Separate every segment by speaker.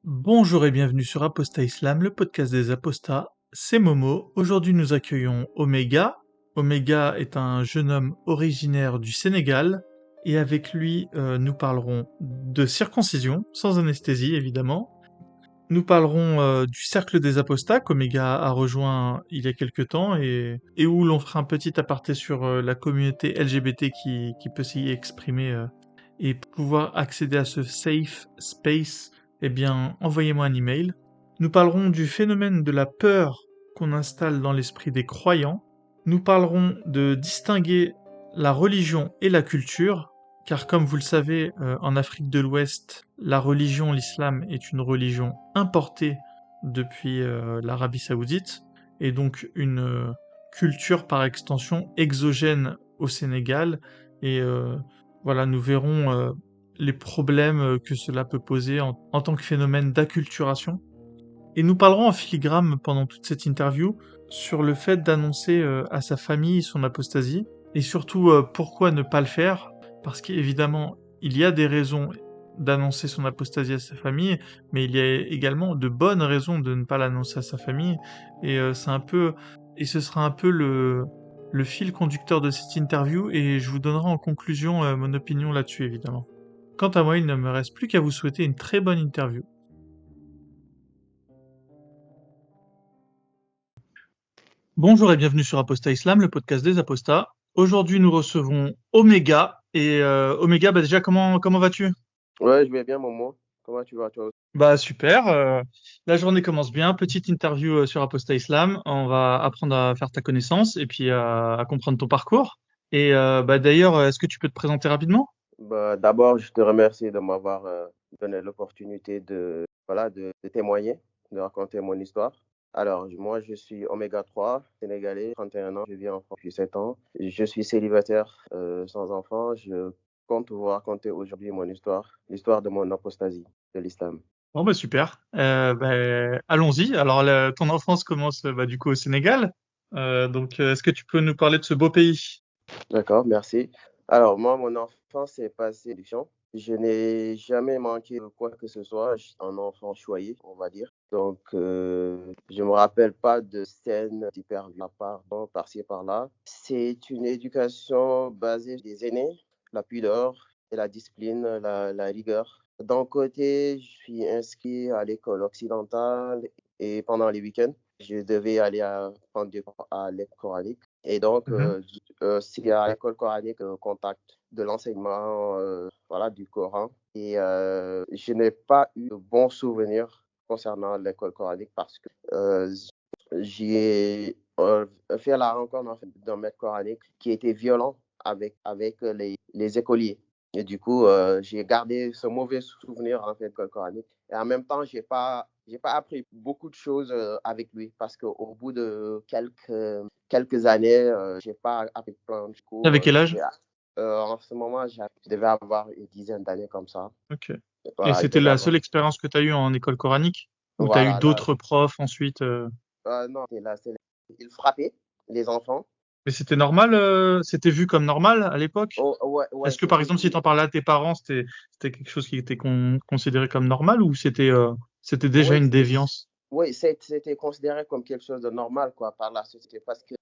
Speaker 1: Bonjour et bienvenue sur Apostat Islam, le podcast des apostats. C'est Momo. Aujourd'hui, nous accueillons Omega. Omega est un jeune homme originaire du Sénégal et avec lui, nous parlerons de circoncision, sans anesthésie évidemment. Nous parlerons du cercle des apostats qu'Omega a rejoint il y a quelque temps et où l'on fera un petit aparté sur la communauté LGBT qui peut s'y exprimer et pour pouvoir accéder à ce safe space, eh bien, envoyez-moi un email. Nous parlerons du phénomène de la peur qu'on installe dans l'esprit des croyants. Nous parlerons de distinguer la religion et la culture, car comme vous le savez, en Afrique de l'Ouest, la religion, l'islam, est une religion importée depuis l'Arabie Saoudite, et donc une culture par extension exogène au Sénégal, et voilà, nous verrons les problèmes que cela peut poser en tant que phénomène d'acculturation. Et nous parlerons en filigrane pendant toute cette interview sur le fait d'annoncer à sa famille son apostasie, et surtout pourquoi ne pas le faire, parce qu'évidemment, il y a des raisons d'annoncer son apostasie à sa famille, mais il y a également de bonnes raisons de ne pas l'annoncer à sa famille, et ce sera un peu le fil conducteur de cette interview, et je vous donnerai en conclusion mon opinion là-dessus, évidemment. Quant à moi, il ne me reste plus qu'à vous souhaiter une très bonne interview. Bonjour et bienvenue sur Apostat Islam, le podcast des apostats. Aujourd'hui, nous recevons Omega. Et Omega, déjà, comment vas-tu?
Speaker 2: Ouais, je vais bien, Momo. Comment tu vas, toi aussi?
Speaker 1: Bah super, la journée commence bien. Petite interview sur Apostat Islam. On va apprendre à faire ta connaissance et puis à comprendre ton parcours. Et d'ailleurs, est-ce que tu peux te présenter rapidement?
Speaker 2: D'abord, je te remercie de m'avoir donné l'opportunité de témoigner, de raconter mon histoire. Alors, moi, je suis Oméga 3, sénégalais, 31 ans, je vis en France depuis 7 ans. Je suis célibataire, sans enfant. Je compte vous raconter aujourd'hui mon histoire, l'histoire de mon apostasie de l'islam.
Speaker 1: Bon bah super. Allons-y. Alors ton enfance commence du coup au Sénégal. Est-ce que tu peux nous parler de ce beau pays?
Speaker 2: D'accord, merci. Alors, moi, mon enfance s'est passée à l'éducation. Je n'ai jamais manqué de quoi que ce soit. Je suis un enfant choyé, on va dire. Donc, je me rappelle pas de scènes hyper à part, bon, par-ci, par-là. C'est une éducation basée sur les aînés, la pudeur et la discipline, la rigueur. D'un côté, je suis inscrit à l'école occidentale et pendant les week-ends, je devais aller prendre des cours à l'école coranique. Et donc,
Speaker 1: Mhm.
Speaker 2: c'est à l'école coranique contact de l'enseignement du Coran. Et je n'ai pas eu de bons souvenirs concernant l'école coranique parce que j'y ai fait la rencontre en fait, d'un maître coranique qui était violent avec les écoliers. Et du coup, j'ai gardé ce mauvais souvenir en fait, de l'école coranique. Et en même temps, j'ai pas appris beaucoup de choses avec lui parce qu'au bout de quelques années, j'ai pas appris plein de cours.
Speaker 1: Avec quel âge?
Speaker 2: En ce moment, je devais avoir une dizaine d'années comme ça.
Speaker 1: Ok. Et
Speaker 2: Voilà, je
Speaker 1: c'était
Speaker 2: devais
Speaker 1: la
Speaker 2: avoir.
Speaker 1: seule expérience que tu as eue en école coranique? Ou tu as eu
Speaker 2: Voilà, là,
Speaker 1: d'autres profs ensuite?
Speaker 2: non, il frappait les enfants.
Speaker 1: Mais c'était normal, c'était vu comme normal à l'époque?
Speaker 2: Oh, ouais, ouais,
Speaker 1: Est-ce que par exemple si t'en parlais à tes parents, c'était quelque chose qui était considéré comme normal ou c'était déjà
Speaker 2: ouais,
Speaker 1: une déviance?
Speaker 2: oui, c'était considéré comme quelque chose de normal quoi, par la société parce que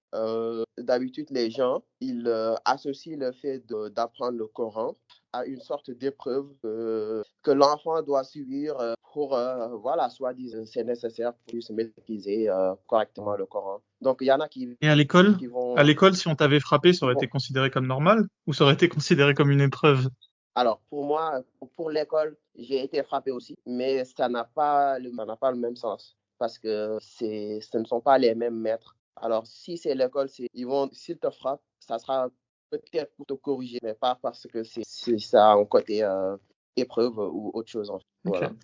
Speaker 2: d'habitude, les gens, ils associent le fait d'apprendre le Coran à une sorte d'épreuve que l'enfant doit subir pour, voilà, soi-disant, c'est nécessaire pour se maîtriser correctement le Coran. Donc, il y en a
Speaker 1: Et à l'école?
Speaker 2: qui
Speaker 1: À
Speaker 2: vont,
Speaker 1: l'école, si on t'avait frappé, ça
Speaker 2: qui
Speaker 1: aurait été
Speaker 2: vont.
Speaker 1: considéré comme normal? Ou ça aurait été considéré comme une épreuve?
Speaker 2: Alors, pour moi, pour l'école, j'ai été frappé aussi, mais ça n'a pas le même sens parce que ce ne sont pas les mêmes maîtres. Alors, si c'est l'école, s'ils te frappent, ça sera peut-être pour te corriger, mais pas parce que ça a un côté épreuve ou autre chose. En fait. Voilà.
Speaker 1: Ok.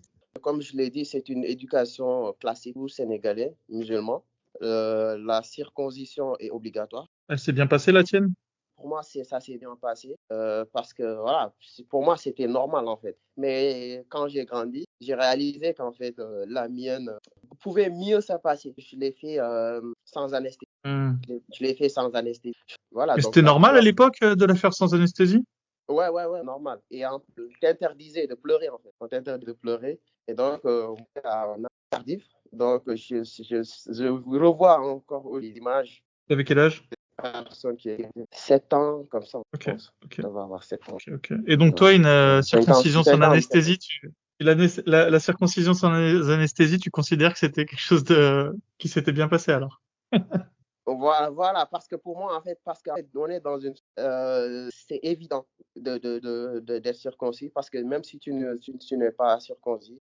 Speaker 2: Comme je l'ai dit, c'est une éducation classique ou sénégalais, musulman. La circoncision est obligatoire.
Speaker 1: Elle s'est bien passée la tienne?
Speaker 2: Pour moi, ça s'est bien passé parce que voilà, pour moi, c'était normal en fait. Mais quand j'ai grandi, j'ai réalisé qu'en fait, la mienne pouvait mieux se passer. Je l'ai fait sans anesthésie.
Speaker 1: Hmm.
Speaker 2: Je l'ai fait sans anesthésie. Voilà,
Speaker 1: Et
Speaker 2: donc
Speaker 1: c'était
Speaker 2: ça
Speaker 1: normal à
Speaker 2: doit.
Speaker 1: l'époque de la faire sans anesthésie?
Speaker 2: Ouais, ouais, ouais, normal. Et on t'interdisait de pleurer en fait. On t'interdisait de pleurer. Et donc, on est en Cardiff. Donc, je revois encore les images
Speaker 1: T'avais quel âge?
Speaker 2: de personnes qui ont 7 ans, comme ça, je
Speaker 1: Ok,
Speaker 2: pense.
Speaker 1: ok,
Speaker 2: Ça va avoir 7 ans.
Speaker 1: ok, ok. Et donc toi, une
Speaker 2: 50,
Speaker 1: circoncision sans
Speaker 2: 50.
Speaker 1: anesthésie, la circoncision sans anesthésie, tu considères que c'était quelque chose de qui s'était bien passé alors?
Speaker 2: Voilà, parce que pour moi, en fait, parce qu'on est dans une. C'est évident d'être circoncis, parce que même si tu n'es pas circoncis,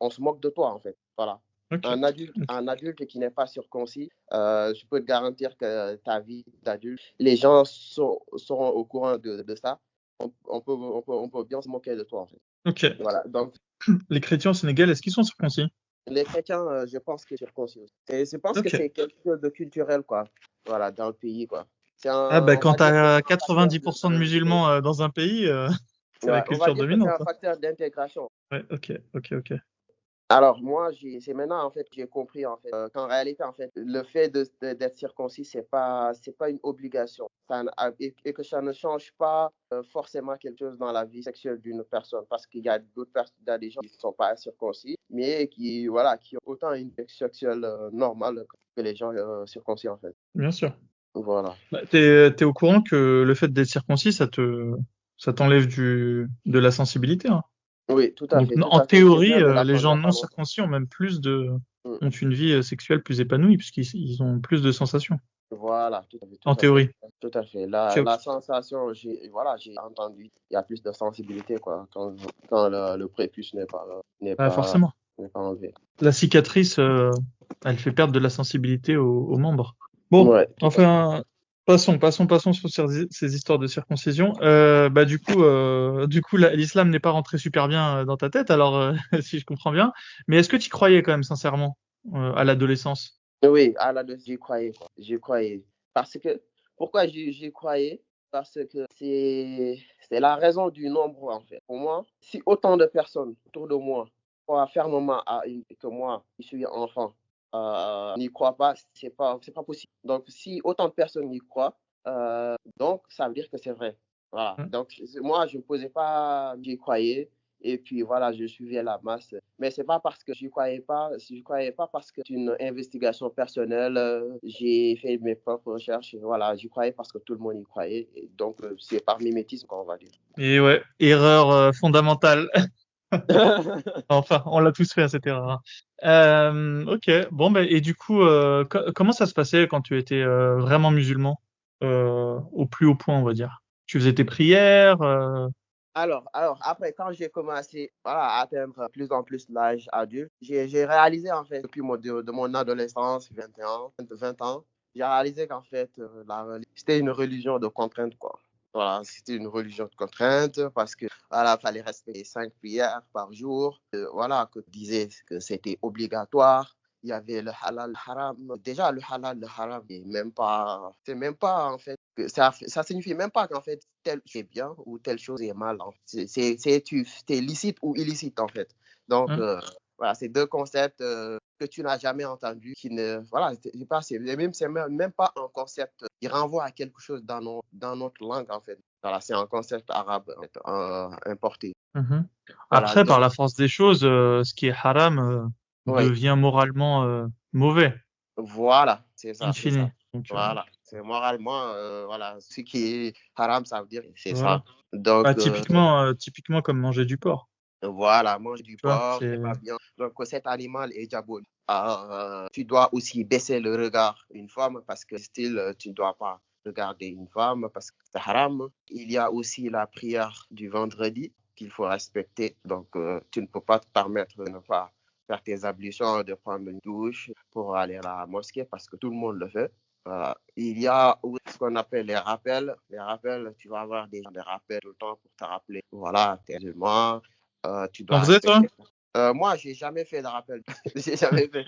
Speaker 2: on se moque de toi, en fait. Voilà.
Speaker 1: Ok, ok.
Speaker 2: Un adulte qui n'est pas circoncis, je peux te garantir que ta vie d'adulte, les gens seront au courant de ça. On peut bien se moquer de toi, en fait.
Speaker 1: Ok.
Speaker 2: Voilà. Donc,
Speaker 1: Les chrétiens au Sénégal, est-ce qu'ils sont circoncis?
Speaker 2: les chrétiens, je pense que c'est circoncis aussi. Je pense que
Speaker 1: Ok.
Speaker 2: c'est quelque chose de culturel, quoi. Voilà, dans le pays, quoi.
Speaker 1: Ah bah
Speaker 2: On
Speaker 1: quand
Speaker 2: va dire que
Speaker 1: t'as
Speaker 2: c'est un facteur
Speaker 1: 90% de musulmans dans un pays, c'est la
Speaker 2: ouais, on va
Speaker 1: culture
Speaker 2: dire que c'est
Speaker 1: dominante,
Speaker 2: un
Speaker 1: hein.
Speaker 2: facteur d'intégration.
Speaker 1: Ouais, ok, ok, ok.
Speaker 2: Alors, moi, c'est maintenant, en fait, j'ai compris, en fait, qu'en réalité, en fait, le fait d'être circoncis, c'est pas une obligation. Et que ça ne change pas forcément quelque chose dans la vie sexuelle d'une personne. Parce qu'il y a d'autres personnes, il y a des gens qui ne sont pas circoncis, mais qui, voilà, qui ont autant une vie sexuelle normale que les gens circoncis, en fait.
Speaker 1: Bien sûr.
Speaker 2: Voilà.
Speaker 1: Bah, t'es au courant que le fait d'être circoncis, ça t'enlève de la sensibilité, hein.
Speaker 2: Oui,
Speaker 1: Donc,
Speaker 2: tout
Speaker 1: en
Speaker 2: à fait. Je
Speaker 1: théorie,
Speaker 2: viens de
Speaker 1: les
Speaker 2: l'apprendre il n'y
Speaker 1: gens
Speaker 2: a
Speaker 1: non
Speaker 2: pas longtemps.
Speaker 1: circoncis ont même
Speaker 2: Mm.
Speaker 1: ont une vie sexuelle plus épanouie puisqu'ils ont plus de sensations.
Speaker 2: Voilà, tout à fait, tout
Speaker 1: En
Speaker 2: à fait,
Speaker 1: théorie.
Speaker 2: tout à fait.
Speaker 1: Ok, ok.
Speaker 2: La sensation, voilà, j'ai entendu, il y a plus de sensibilité, quoi, quand le prépuce n'est
Speaker 1: Bah,
Speaker 2: pas,
Speaker 1: forcément.
Speaker 2: n'est pas enlevé.
Speaker 1: La cicatrice, elle fait perdre de la sensibilité aux membres. Bon,
Speaker 2: Ouais, tout à fait.
Speaker 1: enfin, passons sur ces histoires de circoncision. Bah, du coup, l'islam n'est pas rentré super bien dans ta tête, alors, si je comprends bien. Mais est-ce que tu y croyais quand même sincèrement, à l'adolescence?
Speaker 2: Oui, j'y croyais, quoi. J'y croyais. Parce que, pourquoi j'y croyais? Parce que c'est la raison du nombre, en fait. Pour moi, si autant de personnes autour de moi croient fermement que moi, je suis enfant, n'y croient pas, c'est pas possible. Donc, si autant de personnes y croient, donc ça veut dire que c'est vrai. Voilà.
Speaker 1: Ouais.
Speaker 2: Donc, moi, je ne posais pas, j'y croyais. Et puis voilà, je suivais la masse. Mais c'est pas parce que je croyais pas parce que c'est une investigation personnelle, j'ai fait mes propres recherches, et voilà, j'y croyais parce que tout le monde y croyait. Et donc, c'est par mimétisme, qu'on va dire.
Speaker 1: Et ouais, erreur fondamentale. Enfin, on l'a tous fait à cette erreur, hein. Ok, bon, bah, et du coup, comment ça se passait quand tu étais vraiment musulman, au plus haut point, on va dire? Tu faisais tes prières,
Speaker 2: Après, quand j'ai commencé voilà, à atteindre de plus en plus l'âge adulte, j'ai réalisé, en fait, depuis de mon adolescence, 20 ans, j'ai réalisé qu'en fait, c'était une religion de contrainte, quoi. Voilà, c'était une religion de contrainte parce que, voilà, fallait respecter 5 prières par jour. Voilà, que disait que c'était obligatoire. Il y avait le halal, le haram. Déjà, le halal, le haram, c'est même pas, en fait, ça signifie même pas qu'en fait, telle chose est bien ou telle chose est mal, hein. C'est licite ou illicite, en fait. Donc,
Speaker 1: hein?
Speaker 2: voilà, c'est deux concepts que tu n'as jamais entendus, voilà, c'est même pas un concept qui renvoie à quelque chose dans notre langue, en fait. Voilà, c'est un concept arabe, en fait, importé.
Speaker 1: Mhm.
Speaker 2: Voilà,
Speaker 1: Après, par
Speaker 2: donc,
Speaker 1: la force des choses, ce qui est haram,
Speaker 2: oui,
Speaker 1: devient moralement mauvais,
Speaker 2: voilà,
Speaker 1: in
Speaker 2: c'est ça.
Speaker 1: fine. Donc,
Speaker 2: Voilà, c'est moralement, voilà, ce qui est haram, ça veut dire, c'est
Speaker 1: voilà.
Speaker 2: ça. Donc,
Speaker 1: Bah, typiquement comme manger du porc.
Speaker 2: voilà, manger du
Speaker 1: Tu vois,
Speaker 2: porc, c'est pas bien. Donc, cet animal est diabolique. Tu dois aussi baisser le regard une femme parce que, style, tu ne dois pas regarder une femme parce que c'est haram. Il y a aussi la prière du vendredi qu'il faut respecter. Donc, tu ne peux pas te permettre de ne pas faire tes ablutions, de prendre une douche pour aller à la mosquée parce que tout le monde le fait. Il y a aussi ce qu'on appelle les rappels. Les rappels, tu vas avoir des rappels tout le temps pour te rappeler, voilà, t'es musulman, tu
Speaker 1: t'en
Speaker 2: dois
Speaker 1: faisais, toi?
Speaker 2: respecter. Moi, j'ai jamais fait de rappel. J'ai jamais fait.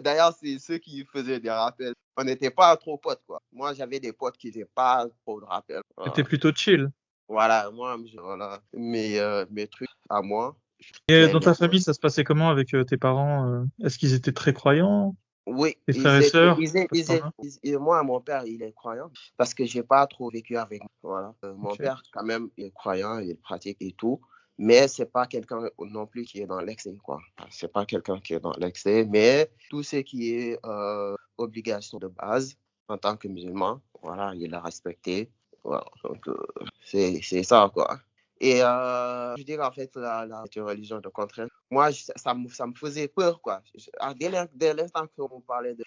Speaker 2: D'ailleurs, c'est ceux qui faisaient des rappels. On n'était pas trop potes, quoi. Moi, j'avais des potes qui n'étaient pas trop de rappels.
Speaker 1: T'étais plutôt chill.
Speaker 2: Voilà, moi, voilà, mes trucs à moi.
Speaker 1: Et
Speaker 2: Mais
Speaker 1: dans ta famille, ça se passait comment avec tes parents? Est-ce qu'ils étaient très croyants?
Speaker 2: oui,
Speaker 1: Tes frères et sœurs? Parce que t'en as.
Speaker 2: moi, mon père, il est croyant parce que j'ai pas trop vécu avec lui. Voilà. Mon
Speaker 1: Ok.
Speaker 2: père, quand même, il est croyant, il pratique et tout. mais c'est pas quelqu'un non plus qui est dans l'excès, quoi. C'est pas quelqu'un qui est dans l'excès, mais tout ce qui est obligation de base en tant que musulman, voilà, il a respecté. Voilà, donc c'est ça, quoi. Et je dirais en fait cette religion de contrainte, moi ça me faisait peur, quoi. Dès l'instant qu'on parlait de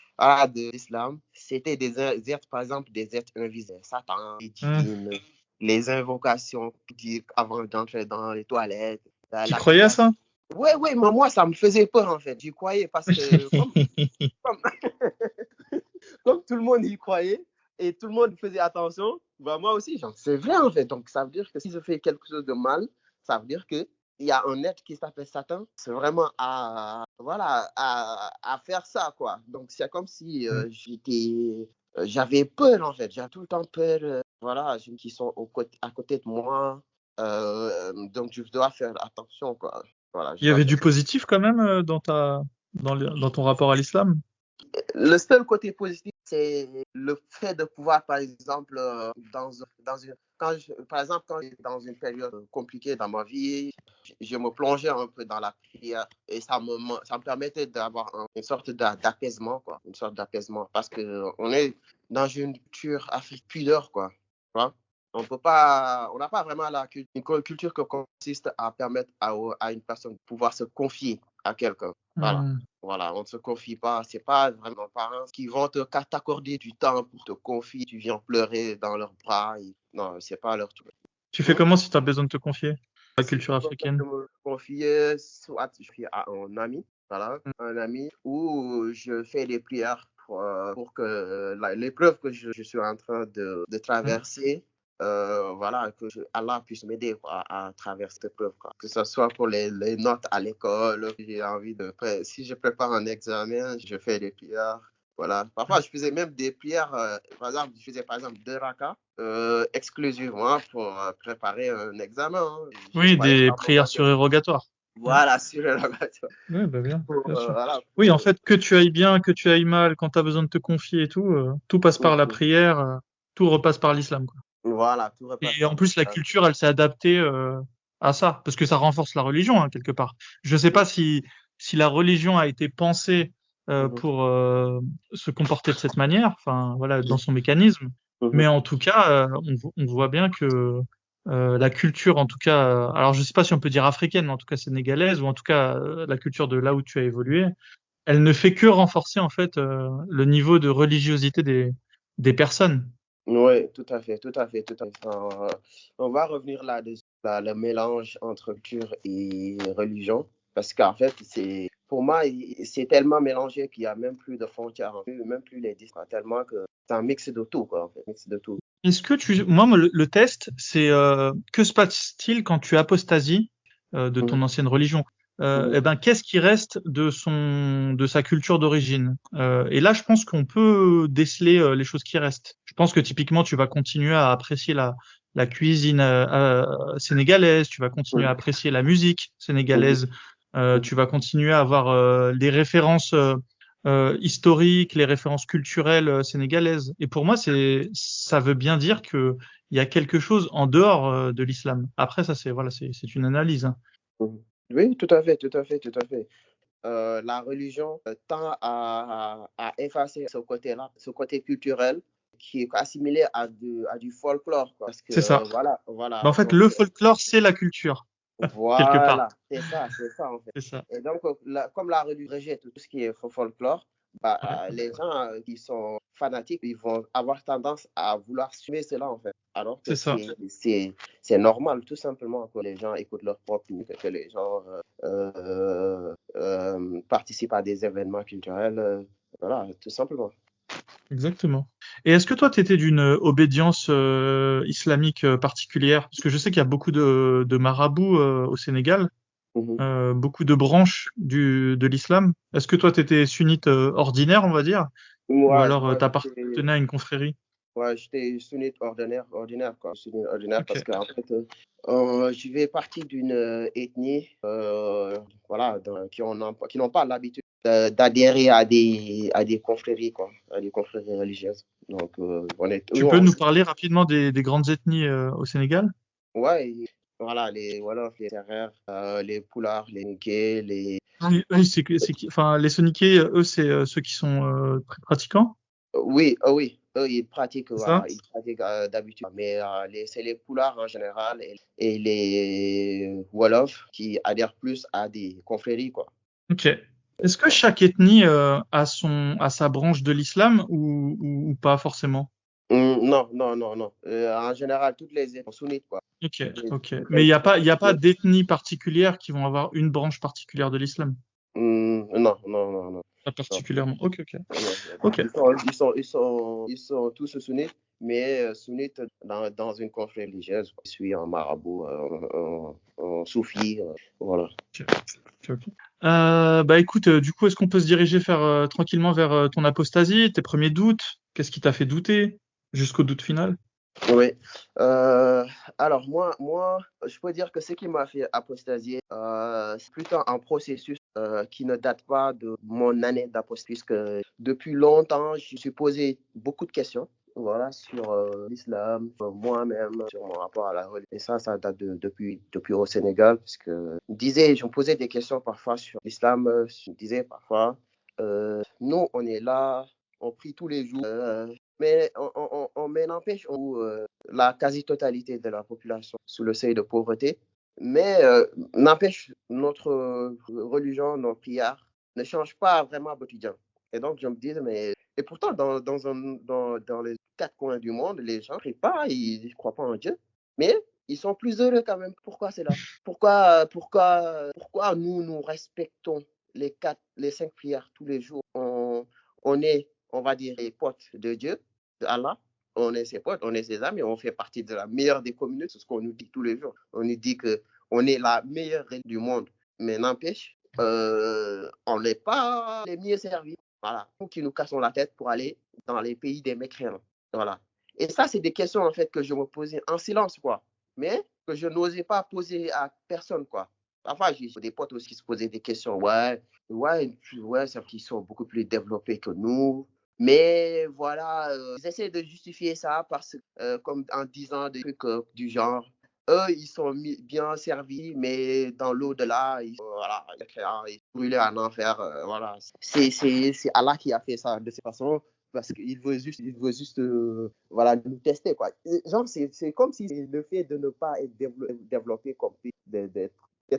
Speaker 2: l'islam, c'était des êtres, par exemple, des êtres invisibles, Satan, les djinns, les invocations avant d'entrer dans les toilettes,
Speaker 1: Tu
Speaker 2: la
Speaker 1: croyais à
Speaker 2: prière.
Speaker 1: ça?
Speaker 2: Ouais, mais moi ça me faisait peur en fait. J'y croyais parce que comme, comme tout le monde y croyait et tout le monde faisait attention, bah moi aussi, genre, c'est vrai en fait. Donc ça veut dire que si je fais quelque chose de mal, ça veut dire que il y a un être qui s'appelle Satan, c'est vraiment voilà, à faire ça, quoi. Donc c'est comme si j'avais peur en fait, j'avais tout le temps peur, voilà, gens qui sont à côté de moi, donc je dois faire attention, quoi. Voilà, je
Speaker 1: Il y
Speaker 2: dois
Speaker 1: avait
Speaker 2: faire
Speaker 1: du positif quand même dans ton rapport à l'islam?
Speaker 2: Le seul côté positif, c'est le fait de pouvoir, par exemple, par exemple, quand j'étais dans une période compliquée dans ma vie, je me plongeais un peu dans la prière et ça me permettait d'avoir une sorte d'apaisement, quoi, une sorte d'apaisement, parce que on est dans une culture africaine pudeur, quoi. Tu vois. On n'a pas vraiment une culture qui consiste à permettre à une personne de pouvoir se confier à quelqu'un. Voilà.
Speaker 1: Hmm.
Speaker 2: Voilà, on ne se confie pas. C'est pas vraiment les parents qui vont t'accorder du temps pour te confier. Tu viens pleurer dans leurs bras. Non, c'est pas leur truc.
Speaker 1: Tu fais comment si tu as besoin de te confier? La
Speaker 2: Si
Speaker 1: culture
Speaker 2: j'ai besoin de
Speaker 1: africaine.
Speaker 2: me confier, soit je suis à un ami, voilà, un ami, ou je fais des prières pour que l'épreuve que je suis en train de
Speaker 1: Hmm.
Speaker 2: traverser, voilà, Allah puisse m'aider quoi, à traverser cette épreuve. Quoi. Que ce soit pour les notes à l'école, si je prépare un examen, je fais des prières. Voilà. Parfois, je faisais même des prières, par exemple, je faisais par exemple 2 rakas exclusivement pour préparer un examen. Hein. Je
Speaker 1: Oui,
Speaker 2: croyais
Speaker 1: des
Speaker 2: vraiment
Speaker 1: prières
Speaker 2: que,
Speaker 1: surérogatoires. Hmm.
Speaker 2: voilà, sur le laboratoire.
Speaker 1: Oui, bah bien sûr.
Speaker 2: Voilà,
Speaker 1: Oui, en fait, que tu ailles bien, que tu ailles mal, quand tu as besoin de te confier et tout, tout passe par la prière, tout repasse par l'islam, quoi.
Speaker 2: voilà, tout repasse
Speaker 1: Et en
Speaker 2: par
Speaker 1: plus, la
Speaker 2: l'islam.
Speaker 1: culture, elle s'est adaptée à ça, parce que ça renforce la religion, hein, quelque part. Je sais pas si la religion a été pensée
Speaker 2: Mhm,
Speaker 1: pour se comporter de cette manière, enfin voilà, dans
Speaker 2: mhm,
Speaker 1: son mécanisme.
Speaker 2: mhm.
Speaker 1: Mais en tout cas, on voit bien que la culture, en tout cas, alors je sais pas si on peut dire africaine, mais en tout cas sénégalaise, ou en tout cas la culture de là où tu as évolué, elle ne fait que renforcer en fait le niveau de religiosité des personnes.
Speaker 2: Oui, tout à fait, tout à fait, tout à fait. On va revenir là-dessus, le mélange entre culture et religion, parce qu'en fait, pour moi, c'est tellement mélangé qu'il n'y a même plus de frontières, même plus les distances, tellement que c'est un mix de tout, quoi, en fait, mix de tout.
Speaker 1: Est-ce que moi, le test, c'est que se passe-t-il quand tu apostasies de
Speaker 2: Mhm,
Speaker 1: ton ancienne religion?
Speaker 2: mhm,
Speaker 1: Eh ben, qu'est-ce qui reste de sa culture d'origine? Et là, je pense qu'on peut déceler les choses qui restent. Je pense que typiquement, tu vas continuer à apprécier la cuisine sénégalaise, tu vas continuer à
Speaker 2: mhm,
Speaker 1: apprécier la musique
Speaker 2: mhm,
Speaker 1: sénégalaise,
Speaker 2: mhm.
Speaker 1: tu vas continuer à avoir les références historiques, les références culturelles sénégalaises. Et pour moi, ça veut bien dire que il y a quelque chose en dehors de l'islam. Après, ça, c'est une analyse, hein.
Speaker 2: Mhm. Oui, tout à fait, tout à fait, tout à fait. La religion tend à effacer ce côté-là, ce côté culturel qui est assimilé à du folklore, quoi. Parce que
Speaker 1: C'est ça.
Speaker 2: voilà,
Speaker 1: Ben,
Speaker 2: voilà.
Speaker 1: en fait,
Speaker 2: Donc,
Speaker 1: le folklore, c'est la culture, quelque part.
Speaker 2: voilà, c'est ça en fait.
Speaker 1: C'est ça.
Speaker 2: Et donc, comme la religion rejette tout ce qui est folklore, bah,
Speaker 1: Ouais.
Speaker 2: les gens qui sont fanatiques, ils vont avoir tendance à vouloir suivre cela en fait. Alors que
Speaker 1: C'est ça.
Speaker 2: c'est normal, tout simplement, que les gens écoutent leur propre musique, que les gens participent à des événements culturels. Voilà, tout simplement.
Speaker 1: Exactement. Et est-ce que toi, tu étais d'une obédience islamique particulière? Parce que je sais qu'il y a beaucoup de marabouts au Sénégal,
Speaker 2: Mhm.
Speaker 1: beaucoup de branches de l'islam. Est-ce que toi, tu étais sunnite ordinaire, on va dire, ou alors
Speaker 2: Moi,
Speaker 1: t'appartenais à une confrérie?
Speaker 2: ouais, j'étais sunnite ordinaire, quoi. Sunnite ordinaire
Speaker 1: Ok.
Speaker 2: parce qu'en fait, je fais partie d'une ethnie, voilà, qui n'ont pas l'habitude d'adhérer à des confréries, quoi, à des confréries religieuses. Donc,
Speaker 1: Tu peux nous parler rapidement des grandes ethnies au Sénégal?
Speaker 2: ouais, Voilà, les Wolofs, les Sérères, les Pulaars, les Niquets, les...
Speaker 1: Oui, oui, enfin, les soniqués, eux, c'est ceux qui sont très pratiquants,
Speaker 2: Oui, eux, ils pratiquent,
Speaker 1: c'est ça?
Speaker 2: voilà, ils pratiquent d'habitude. Mais c'est les Pulaars en général et les Wolofs qui adhèrent plus à des confréries, quoi.
Speaker 1: Ok. Est-ce que chaque ethnie a sa branche de l'islam ou pas forcément?
Speaker 2: Non, non, non, non. En général, toutes les ethnies sont sunnites, quoi.
Speaker 1: Ok, ok.
Speaker 2: Toutes
Speaker 1: Mais
Speaker 2: les
Speaker 1: il y a pas d'ethnie particulière qui vont avoir une branche particulière de l'islam.
Speaker 2: Non, non, non, non.
Speaker 1: Pas
Speaker 2: Non.
Speaker 1: particulièrement. Ok, ok.
Speaker 2: Non,
Speaker 1: Ok.
Speaker 2: ils sont tous sunnites, mais sunnites dans une confrérie religieuse, quoi. Je suis un marabout, un soufi, voilà.
Speaker 1: Ok, ok, ok. Bah écoute, du coup, est-ce qu'on peut se diriger tranquillement vers ton apostasie, tes premiers doutes? Qu'est-ce qui t'a fait douter jusqu'au doute final?
Speaker 2: Oui. Alors moi, je peux dire que ce qui m'a fait apostasier, c'est plutôt un processus qui ne date pas de mon année d'apostasie, puisque depuis longtemps, je me suis posé beaucoup de questions. Voilà, sur l'islam, sur moi-même, sur mon rapport à la religion. Et ça date depuis au Sénégal, parce que je me posais des questions parfois sur l'islam. Je me disais parfois, nous, on est là, on prie tous les jours, mais mais n'empêche, la quasi-totalité de la population sous le seuil de pauvreté. Mais n'empêche, notre religion, nos prières ne changent pas vraiment au quotidien. Et donc, je me dis, mais... Et pourtant, dans les quatre coins du monde, les gens ne prient pas, ils ne croient pas en Dieu. Mais ils sont plus heureux quand même. Pourquoi c'est là? Pourquoi nous respectons les cinq prières tous les jours? On est, on va dire, les potes de Dieu, de Allah. On est ses potes, on est ses amis, on fait partie de la meilleure des communautés, c'est ce qu'on nous dit tous les jours. On nous dit qu'on est la meilleure religion du monde, mais n'empêche, on n'est pas les mieux servis. Voilà, nous qui nous cassons la tête pour aller dans les pays des mécréants. Voilà. Et ça, c'est des questions en fait que je me posais en silence, quoi, mais que je n'osais pas poser à personne, quoi. Parfois, j'ai des potes aussi qui se posaient des questions. Ouais, c'est qu'ils sont beaucoup plus développés que nous. Mais voilà, ils essaient de justifier ça comme en disant des trucs du genre, eux, ils sont bien servis, mais dans l'au-delà, voilà, ils brûlés en enfer. Voilà. C'est Allah qui a fait ça de cette façon parce qu'il veut juste voilà, nous tester, quoi. Genre, c'est comme si le fait de ne pas être développé comme pays, d'être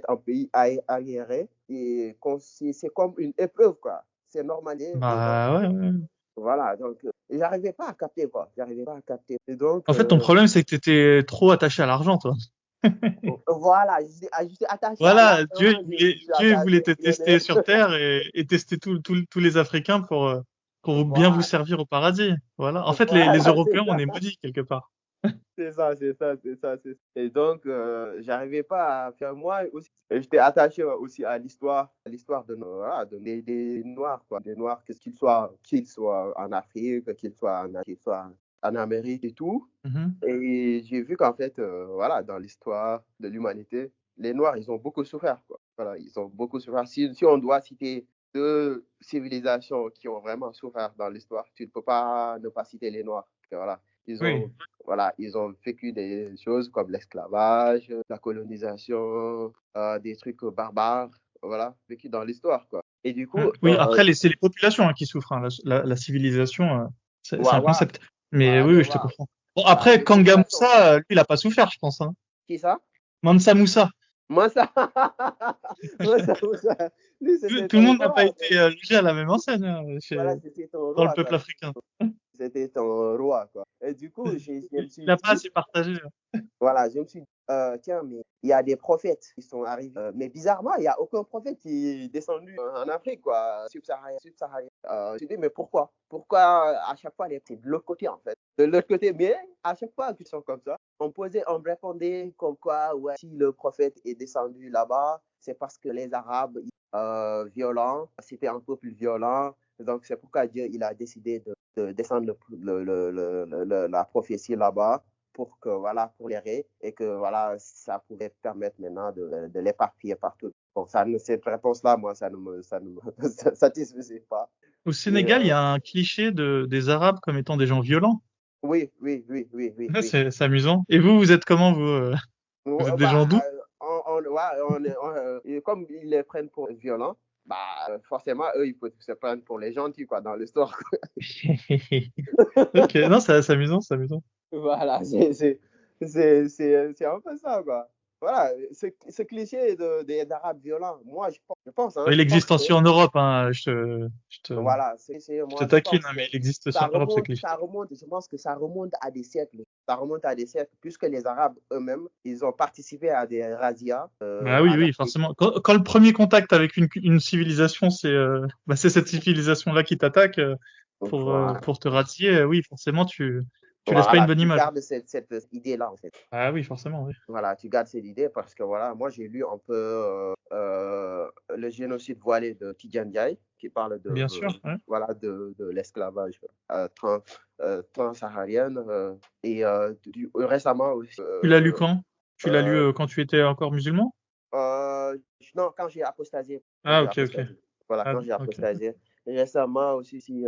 Speaker 2: un pays arriéré, et c'est comme une épreuve, quoi. C'est normalisé, les gens.
Speaker 1: Bah ouais, ouais.
Speaker 2: Voilà, donc, j'arrivais pas à capter, quoi. J'arrivais pas à capter. Et donc,
Speaker 1: En fait, ton problème, c'est que t'étais trop attaché à l'argent, toi.
Speaker 2: voilà, je suis attaché à
Speaker 1: Voilà,
Speaker 2: l'argent, je suis
Speaker 1: Dieu
Speaker 2: attaché
Speaker 1: voulait te
Speaker 2: au
Speaker 1: tester
Speaker 2: bien-être.
Speaker 1: sur Terre et tester tous les Africains pour bien vous
Speaker 2: Voilà,
Speaker 1: servir au paradis. Voilà. En fait, les
Speaker 2: voilà, c'est
Speaker 1: Européens, on
Speaker 2: ça.
Speaker 1: est maudits quelque part.
Speaker 2: C'est ça, c'est ça, c'est ça, c'est ça. Et donc, j'arrivais pas à faire moi aussi. Et j'étais attaché aussi à l'histoire de nos, voilà, des Noirs, quoi. Des Noirs, qu'ils soient en Afrique, qu'ils soient en Amérique et tout.
Speaker 1: Mhm.
Speaker 2: Et j'ai vu qu'en fait, voilà, dans l'histoire de l'humanité, les Noirs, ils ont beaucoup souffert, quoi. Voilà, ils ont beaucoup souffert. Si on doit citer deux civilisations qui ont vraiment souffert dans l'histoire, tu ne peux pas ne pas citer les Noirs. Voilà, ils
Speaker 1: Oui.
Speaker 2: ont, voilà, ils ont vécu des choses comme l'esclavage, la colonisation, des trucs barbares, voilà, vécu dans l'histoire, quoi. Et du coup,
Speaker 1: Oui, après, c'est les populations qui souffrent, hein. La civilisation, c'est un
Speaker 2: voilà,
Speaker 1: concept. Mais
Speaker 2: voilà,
Speaker 1: oui,
Speaker 2: mais
Speaker 1: oui, je te
Speaker 2: voilà,
Speaker 1: comprends. Bon,
Speaker 2: voilà,
Speaker 1: après,
Speaker 2: les
Speaker 1: Kanga
Speaker 2: populations.
Speaker 1: Moussa, lui, il a pas souffert, je pense, hein.
Speaker 2: Qui ça?
Speaker 1: Mansa Moussa.
Speaker 2: Moi, ça, moi, ça, lui,
Speaker 1: Tout,
Speaker 2: c'était
Speaker 1: tout le
Speaker 2: ton
Speaker 1: monde n'a pas
Speaker 2: roi, en fait.
Speaker 1: été logé à la même enseigne, hein,
Speaker 2: Voilà, c'était ton
Speaker 1: dans le
Speaker 2: roi,
Speaker 1: peuple
Speaker 2: quoi.
Speaker 1: africain.
Speaker 2: C'était ton roi, quoi. Et du coup, je me
Speaker 1: Il
Speaker 2: suis
Speaker 1: n'a pas
Speaker 2: dit,
Speaker 1: assez partagé.
Speaker 2: voilà, je me suis dit, tiens, mais il y a des prophètes qui sont arrivés. Mais bizarrement, il n'y a aucun prophète qui est descendu en Afrique, quoi, subsaharien. Je me suis dit, mais pourquoi? Pourquoi à chaque fois, c'est de l'autre côté, en fait. De l'autre côté, mais à chaque fois qu'ils sont comme ça, on me répondait comme quoi, ouais, si le prophète est descendu là-bas, c'est parce que les Arabes, violents, c'était un peu plus violent. Donc, c'est pourquoi Dieu, il a décidé de descendre la prophétie là-bas pour que voilà pour les raies et que voilà ça pouvait permettre maintenant de l'éparpiller partout. Donc cette réponse-là, moi, ça ne me satisfaisait pas.
Speaker 1: Au
Speaker 2: Et,
Speaker 1: Sénégal, il y a un cliché des Arabes comme étant des gens violents.
Speaker 2: oui, oui, oui, oui, oui, oui.
Speaker 1: C'est amusant. Et vous êtes comment, vous? Vous êtes des
Speaker 2: Bah,
Speaker 1: gens doux?
Speaker 2: ouais, et comme ils les prennent pour violents, bah, forcément, eux, ils peuvent se prendre pour les gentils, quoi, dans l'histoire.
Speaker 1: Ok, non, c'est amusant, c'est amusant.
Speaker 2: Voilà, c'est un peu ça, quoi. Voilà, ce cliché des Arabes violents, moi, hein,
Speaker 1: Il
Speaker 2: je pense
Speaker 1: existe
Speaker 2: que,
Speaker 1: aussi en Europe, hein.
Speaker 2: voilà,
Speaker 1: Je te
Speaker 2: moi, je
Speaker 1: taquine,
Speaker 2: pense
Speaker 1: hein,
Speaker 2: que
Speaker 1: mais il existe aussi en Europe, ce cliché.
Speaker 2: je pense que ça remonte à des siècles. Ça remonte à des siècles, puisque les Arabes eux-mêmes, ils ont participé à des razzias
Speaker 1: Bah oui,
Speaker 2: en
Speaker 1: oui,
Speaker 2: Afrique.
Speaker 1: forcément. Quand le premier contact avec une civilisation, c'est cette civilisation-là qui t'attaque
Speaker 2: Voilà,
Speaker 1: pour te razzier, oui, forcément, tu laisses pas une
Speaker 2: voilà,
Speaker 1: bonne
Speaker 2: tu
Speaker 1: image.
Speaker 2: gardes cette idée-là, en fait.
Speaker 1: Ah oui, forcément, oui.
Speaker 2: Voilà, tu gardes cette idée parce que voilà, moi j'ai lu un peu le génocide voilé de Tidjane Ndiaye qui parle
Speaker 1: Bien sûr, ouais.
Speaker 2: voilà, de l'esclavage transsaharien récemment aussi.
Speaker 1: Tu l'as lu quand? Tu l'as lu quand tu étais encore musulman?
Speaker 2: Non, quand j'ai apostasié. Quand
Speaker 1: Ah,
Speaker 2: j'ai
Speaker 1: ok, ok.
Speaker 2: apostasié. Voilà,
Speaker 1: Ah,
Speaker 2: quand j'ai
Speaker 1: ok.
Speaker 2: apostasié. Récemment aussi, si,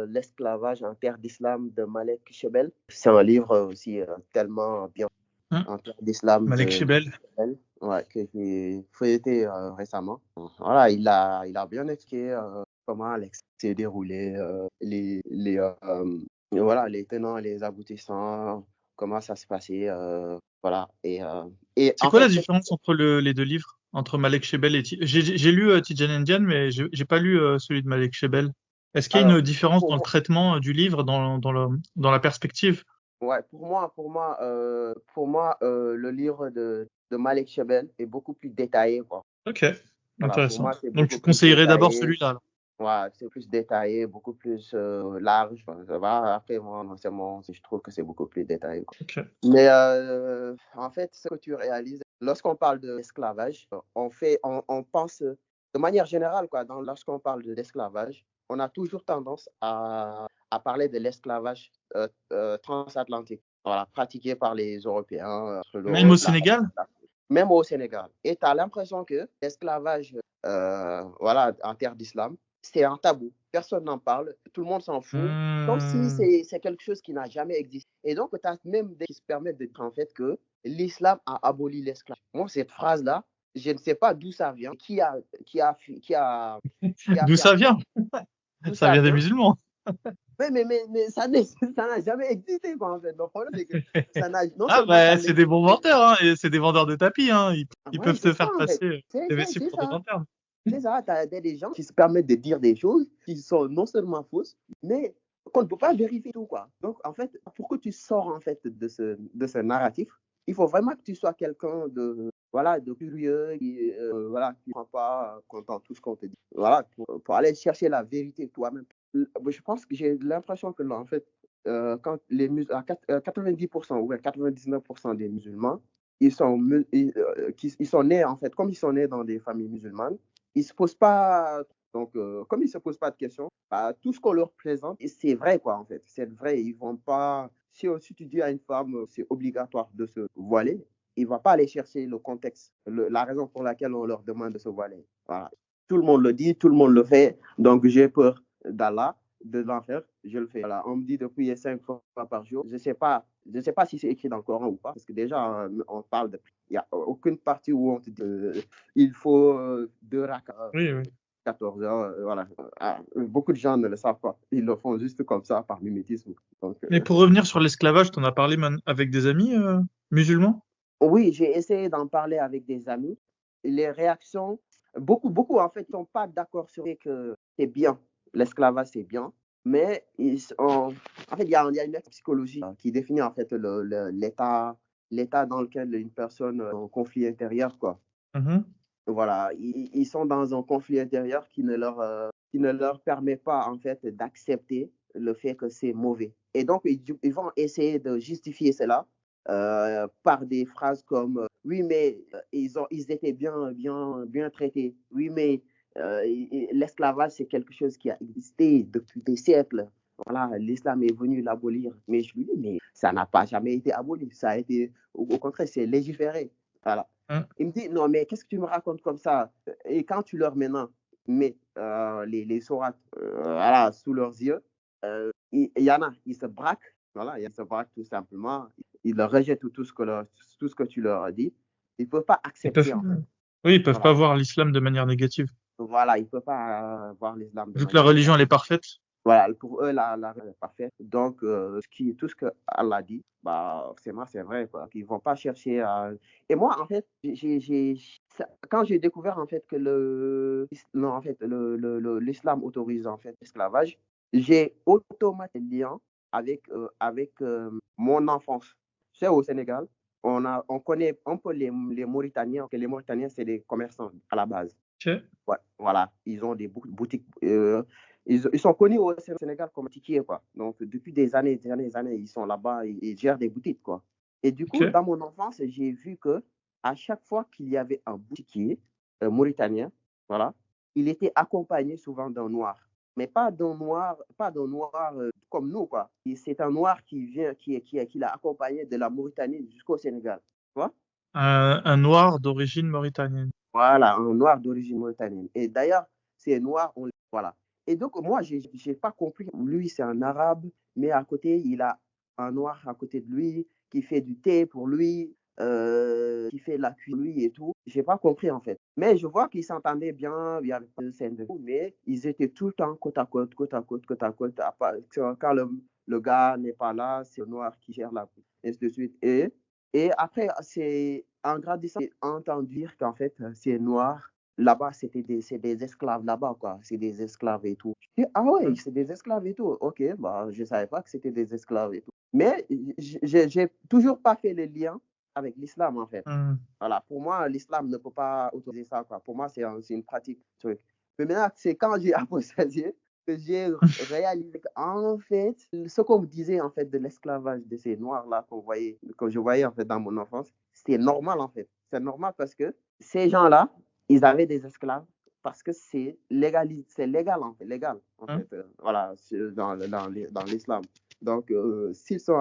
Speaker 2: L'esclavage en terre d'islam de Malek Chebel. C'est un livre aussi tellement bien
Speaker 1: Hein,
Speaker 2: en terre d'islam
Speaker 1: Malek
Speaker 2: de
Speaker 1: Shebel.
Speaker 2: Chebel, ouais, que j'ai feuilleté récemment. Voilà, il a bien expliqué comment s'est déroulé, voilà, les tenants et les aboutissants, comment ça se passait. Voilà. Et
Speaker 1: C'est
Speaker 2: en
Speaker 1: quoi la
Speaker 2: fait,
Speaker 1: différence entre les deux livres? Entre Malek Shebel et j'ai lu Tidjane Ndiaye, mais j'ai pas lu celui de Malek Shebel. Est-ce qu'il y a
Speaker 2: alors,
Speaker 1: une différence
Speaker 2: pour
Speaker 1: dans le
Speaker 2: moi,
Speaker 1: traitement du livre, dans la perspective?
Speaker 2: ouais, pour moi le livre de Malek Chebel est beaucoup plus détaillé, quoi.
Speaker 1: Ok,
Speaker 2: Voilà, pour
Speaker 1: intéressant.
Speaker 2: moi, c'est
Speaker 1: Donc
Speaker 2: beaucoup
Speaker 1: tu
Speaker 2: plus
Speaker 1: conseillerais d'abord
Speaker 2: détaillé.
Speaker 1: celui-là, alors.
Speaker 2: Ouais, c'est plus détaillé, beaucoup plus large. Enfin, ça va. Après, moi, je trouve que c'est beaucoup plus détaillé, quoi.
Speaker 1: Ok.
Speaker 2: Mais en fait, ce que tu réalises, lorsqu'on parle de l'esclavage, on pense de manière générale, quoi, lorsqu'on parle de l'esclavage, on a toujours tendance à parler de l'esclavage transatlantique, voilà, pratiqué par les Européens, entre
Speaker 1: Même au
Speaker 2: l'Europe,
Speaker 1: Sénégal?
Speaker 2: même au Sénégal. Et tu as l'impression que l'esclavage, voilà, en terre d'islam, c'est un tabou. Personne n'en parle, tout le monde s'en fout, comme si
Speaker 1: Hmm.
Speaker 2: c'est quelque chose qui n'a jamais existé. Et donc, tu as même des qui se permettent de dire en fait que l'islam a aboli l'esclavage. Moi, cette phrase-là, je ne sais pas d'où ça vient, qui a
Speaker 1: D'où
Speaker 2: fait
Speaker 1: ça vient?
Speaker 2: d'où
Speaker 1: Ça
Speaker 2: ça
Speaker 1: vient des
Speaker 2: vient.
Speaker 1: musulmans.
Speaker 2: Mais ça ça n'a jamais existé, quoi, en fait. Le problème, c'est que non
Speaker 1: Ah
Speaker 2: seulement ça
Speaker 1: bah c'est des bons
Speaker 2: n'existe.
Speaker 1: vendeurs, hein, et c'est des vendeurs de tapis, hein. Ils
Speaker 2: Ouais,
Speaker 1: peuvent
Speaker 2: c'est
Speaker 1: te
Speaker 2: ça,
Speaker 1: faire
Speaker 2: en fait.
Speaker 1: passer des vessies
Speaker 2: C'est
Speaker 1: pour des
Speaker 2: ça.
Speaker 1: lanternes.
Speaker 2: C'est ça, tu as des gens qui se permettent de dire des choses qui sont non seulement fausses, mais qu'on ne peut pas vérifier tout, quoi. Donc, en fait, pour que tu sors, en fait, de ce narratif, il faut vraiment que tu sois quelqu'un voilà, de curieux, voilà, qui ne prend pas compte dans tout ce qu'on te dit. Voilà, pour aller chercher la vérité toi-même. Je pense que j'ai l'impression que, là, en fait, quand à 90% ou à 99% des musulmans, ils sont nés, en fait, comme ils sont nés dans des familles musulmanes, ils se posent pas, donc, comme ils se posent pas de questions, bah, tout ce qu'on leur présente, c'est vrai, quoi, en fait. C'est vrai. Ils vont pas, si tu dis à une femme, c'est obligatoire de se voiler, il va pas aller chercher le contexte, la raison pour laquelle on leur demande de se voiler. Voilà. Tout le monde le dit, tout le monde le fait, donc j'ai peur d'Allah, de l'enfer, je le fais. Voilà. On me dit de prier 5 fois par jour. Je sais pas si c'est écrit dans le Coran ou pas, parce que déjà, on parle de. Il n'y a aucune partie où on te dit il faut 2 rakats,
Speaker 1: Oui, oui.
Speaker 2: 14 heures. Voilà. Beaucoup de gens ne le savent pas. Ils le font juste comme ça, par mimétisme. Donc,
Speaker 1: Mais pour revenir sur l'esclavage, t'en as parlé avec des amis musulmans?
Speaker 2: oui, j'ai essayé d'en parler avec des amis. Les réactions, beaucoup en fait, ne sont pas d'accord sur le fait que c'est bien. L'esclavage, c'est bien. Mais en fait, il y a une psychologie qui définit en fait l'état dans lequel une personne est en conflit intérieur, quoi.
Speaker 1: Mhm.
Speaker 2: Voilà, ils sont dans un conflit intérieur qui ne leur permet pas en fait d'accepter le fait que c'est mauvais. Et donc, ils vont essayer de justifier cela par des phrases comme oui, mais ils étaient bien traités. Oui, mais l'esclavage, c'est quelque chose qui a existé depuis des siècles. Voilà, l'islam est venu l'abolir. Mais je lui dis, mais ça n'a pas jamais été aboli. Ça a été, au contraire, c'est légiféré. Voilà.
Speaker 1: Hein.
Speaker 2: Il me dit, non, mais qu'est-ce que tu me racontes comme ça? Et quand tu leur mets les sourates voilà, sous leurs yeux, il y en a, ils se braquent. Voilà, ils se braquent tout simplement. Ils rejettent tout ce que tu leur as dit. Ils ne peuvent pas
Speaker 1: Ils peuvent,
Speaker 2: accepter, en fait.
Speaker 1: oui, ils peuvent
Speaker 2: Voilà.
Speaker 1: pas voir l'islam de manière négative.
Speaker 2: Voilà, ils ne peuvent pas voir l'islam de
Speaker 1: Vu que la
Speaker 2: manière
Speaker 1: religion, elle est
Speaker 2: négative.
Speaker 1: parfaite.
Speaker 2: Voilà, pour eux, la règle est parfaite. Donc, tout ce que Allah dit, bah, forcément, c'est vrai, quoi. Ils vont pas chercher à... Et moi, en fait, quand j'ai découvert, en fait, que non, en fait, l'islam autorise, en fait, l'esclavage, j'ai automatiquement un lien avec mon enfance. Tu sais, au Sénégal, on connaît un peu les Mauritaniens, que les Mauritaniens, c'est des commerçants à la base.
Speaker 1: Ok.
Speaker 2: Ouais, voilà, ils ont des boutiques. Ils sont connus au Sénégal comme tiquiers, quoi. Donc, depuis des années, ils sont là-bas, ils gèrent des boutiques, quoi. Et du coup,
Speaker 1: Ok.
Speaker 2: dans mon enfance, j'ai vu que à chaque fois qu'il y avait un boutiquier mauritanien, voilà, il était accompagné souvent d'un noir. Mais pas d'un noir comme nous, quoi. C'est un noir qui vient, qui l'a accompagné de la Mauritanie jusqu'au Sénégal. Tu vois?
Speaker 1: Un noir d'origine mauritanienne.
Speaker 2: Voilà, un noir d'origine mauritanienne. Et d'ailleurs, ces noirs, voilà. Et donc, moi, j'ai pas compris. Lui, c'est un arabe, mais à côté, il a un noir à côté de lui qui fait du thé pour lui, qui fait la cuisine pour lui et tout. J'ai pas compris, en fait. Mais je vois qu'ils s'entendaient bien, il y avait pas de scène de fou, mais ils étaient tout le temps côte à côte, côte à côte, côte à côte. Quand le gars n'est pas là, c'est le noir qui gère la cuisine, et ainsi de suite. Et après, c'est en grandissant, j'ai entendu dire qu'en fait, ces Noirs, là-bas, c'est des esclaves là-bas, quoi. C'est des esclaves et tout. Je dis, ah ouais,
Speaker 1: Ouais.
Speaker 2: c'est des esclaves et tout. Ok, bah, je ne savais pas que c'était des esclaves et tout. Mais j'ai toujours pas fait le lien avec l'islam, en fait.
Speaker 1: Hmm.
Speaker 2: Voilà, pour moi, l'islam ne peut pas autoriser ça, quoi. Pour moi, c'est une pratique. Truc. Mais maintenant, c'est quand j'ai apostasié que j'ai réalisé qu'en fait, ce qu'on me disait en fait de l'esclavage de ces noirs-là que je voyais en fait dans mon enfance, c'est normal en fait. C'est normal parce que ces gens-là, ils avaient des esclaves parce que c'est légal en fait,
Speaker 1: Hein.
Speaker 2: voilà, dans l'islam. Donc, s'ils sont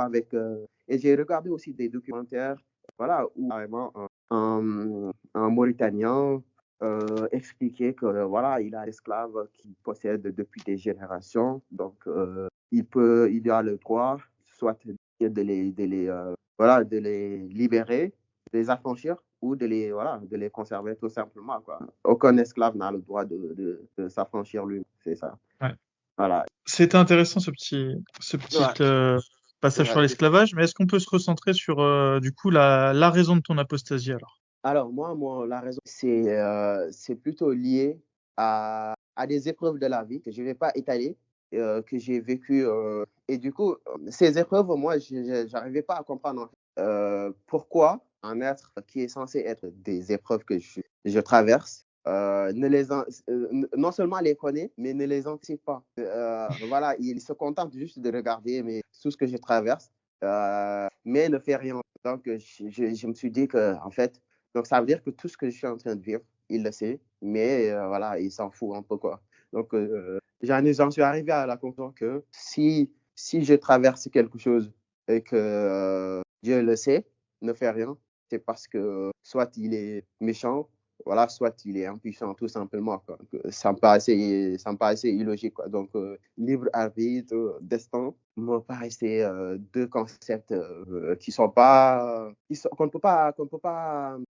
Speaker 2: et j'ai regardé aussi des documentaires, voilà, où vraiment un Mauritanien expliquer que voilà, il a un esclave qui possède depuis des générations, donc il a le droit soit voilà, de les libérer, de les affranchir ou de les conserver tout simplement, quoi. Aucun esclave n'a le droit de s'affranchir lui, c'est ça.
Speaker 1: Ouais.
Speaker 2: Voilà.
Speaker 1: C'était intéressant ce petit
Speaker 2: Ouais,
Speaker 1: passage sur
Speaker 2: ouais.
Speaker 1: l'esclavage, mais est-ce qu'on peut se recentrer sur du coup la raison de ton apostasie alors?
Speaker 2: Alors, moi, la raison, c'est plutôt lié à des épreuves de la vie que je ne vais pas étaler, que j'ai vécues. Et du coup, ces épreuves, moi, je n'arrivais pas à comprendre en fait, pourquoi un être qui est censé être des épreuves que je traverse, non seulement les connaît, mais ne les anticipe pas. Voilà, il se contente juste de regarder tout ce que je traverse, mais ne fait rien. Donc, je me suis dit que, en fait, donc, ça veut dire que tout ce que je suis en train de vivre, il le sait, mais voilà, il s'en fout un peu, quoi. Donc, j'en suis arrivé à la conclusion que si je traverse quelque chose et que Dieu le sait, ne fait rien, c'est parce que soit il est méchant, voilà, soit il est impuissant, tout simplement, quoi. Ça me paraissait illogique, quoi. Donc, libre arbitre, destin, me paraissait deux concepts qu'on ne peut pas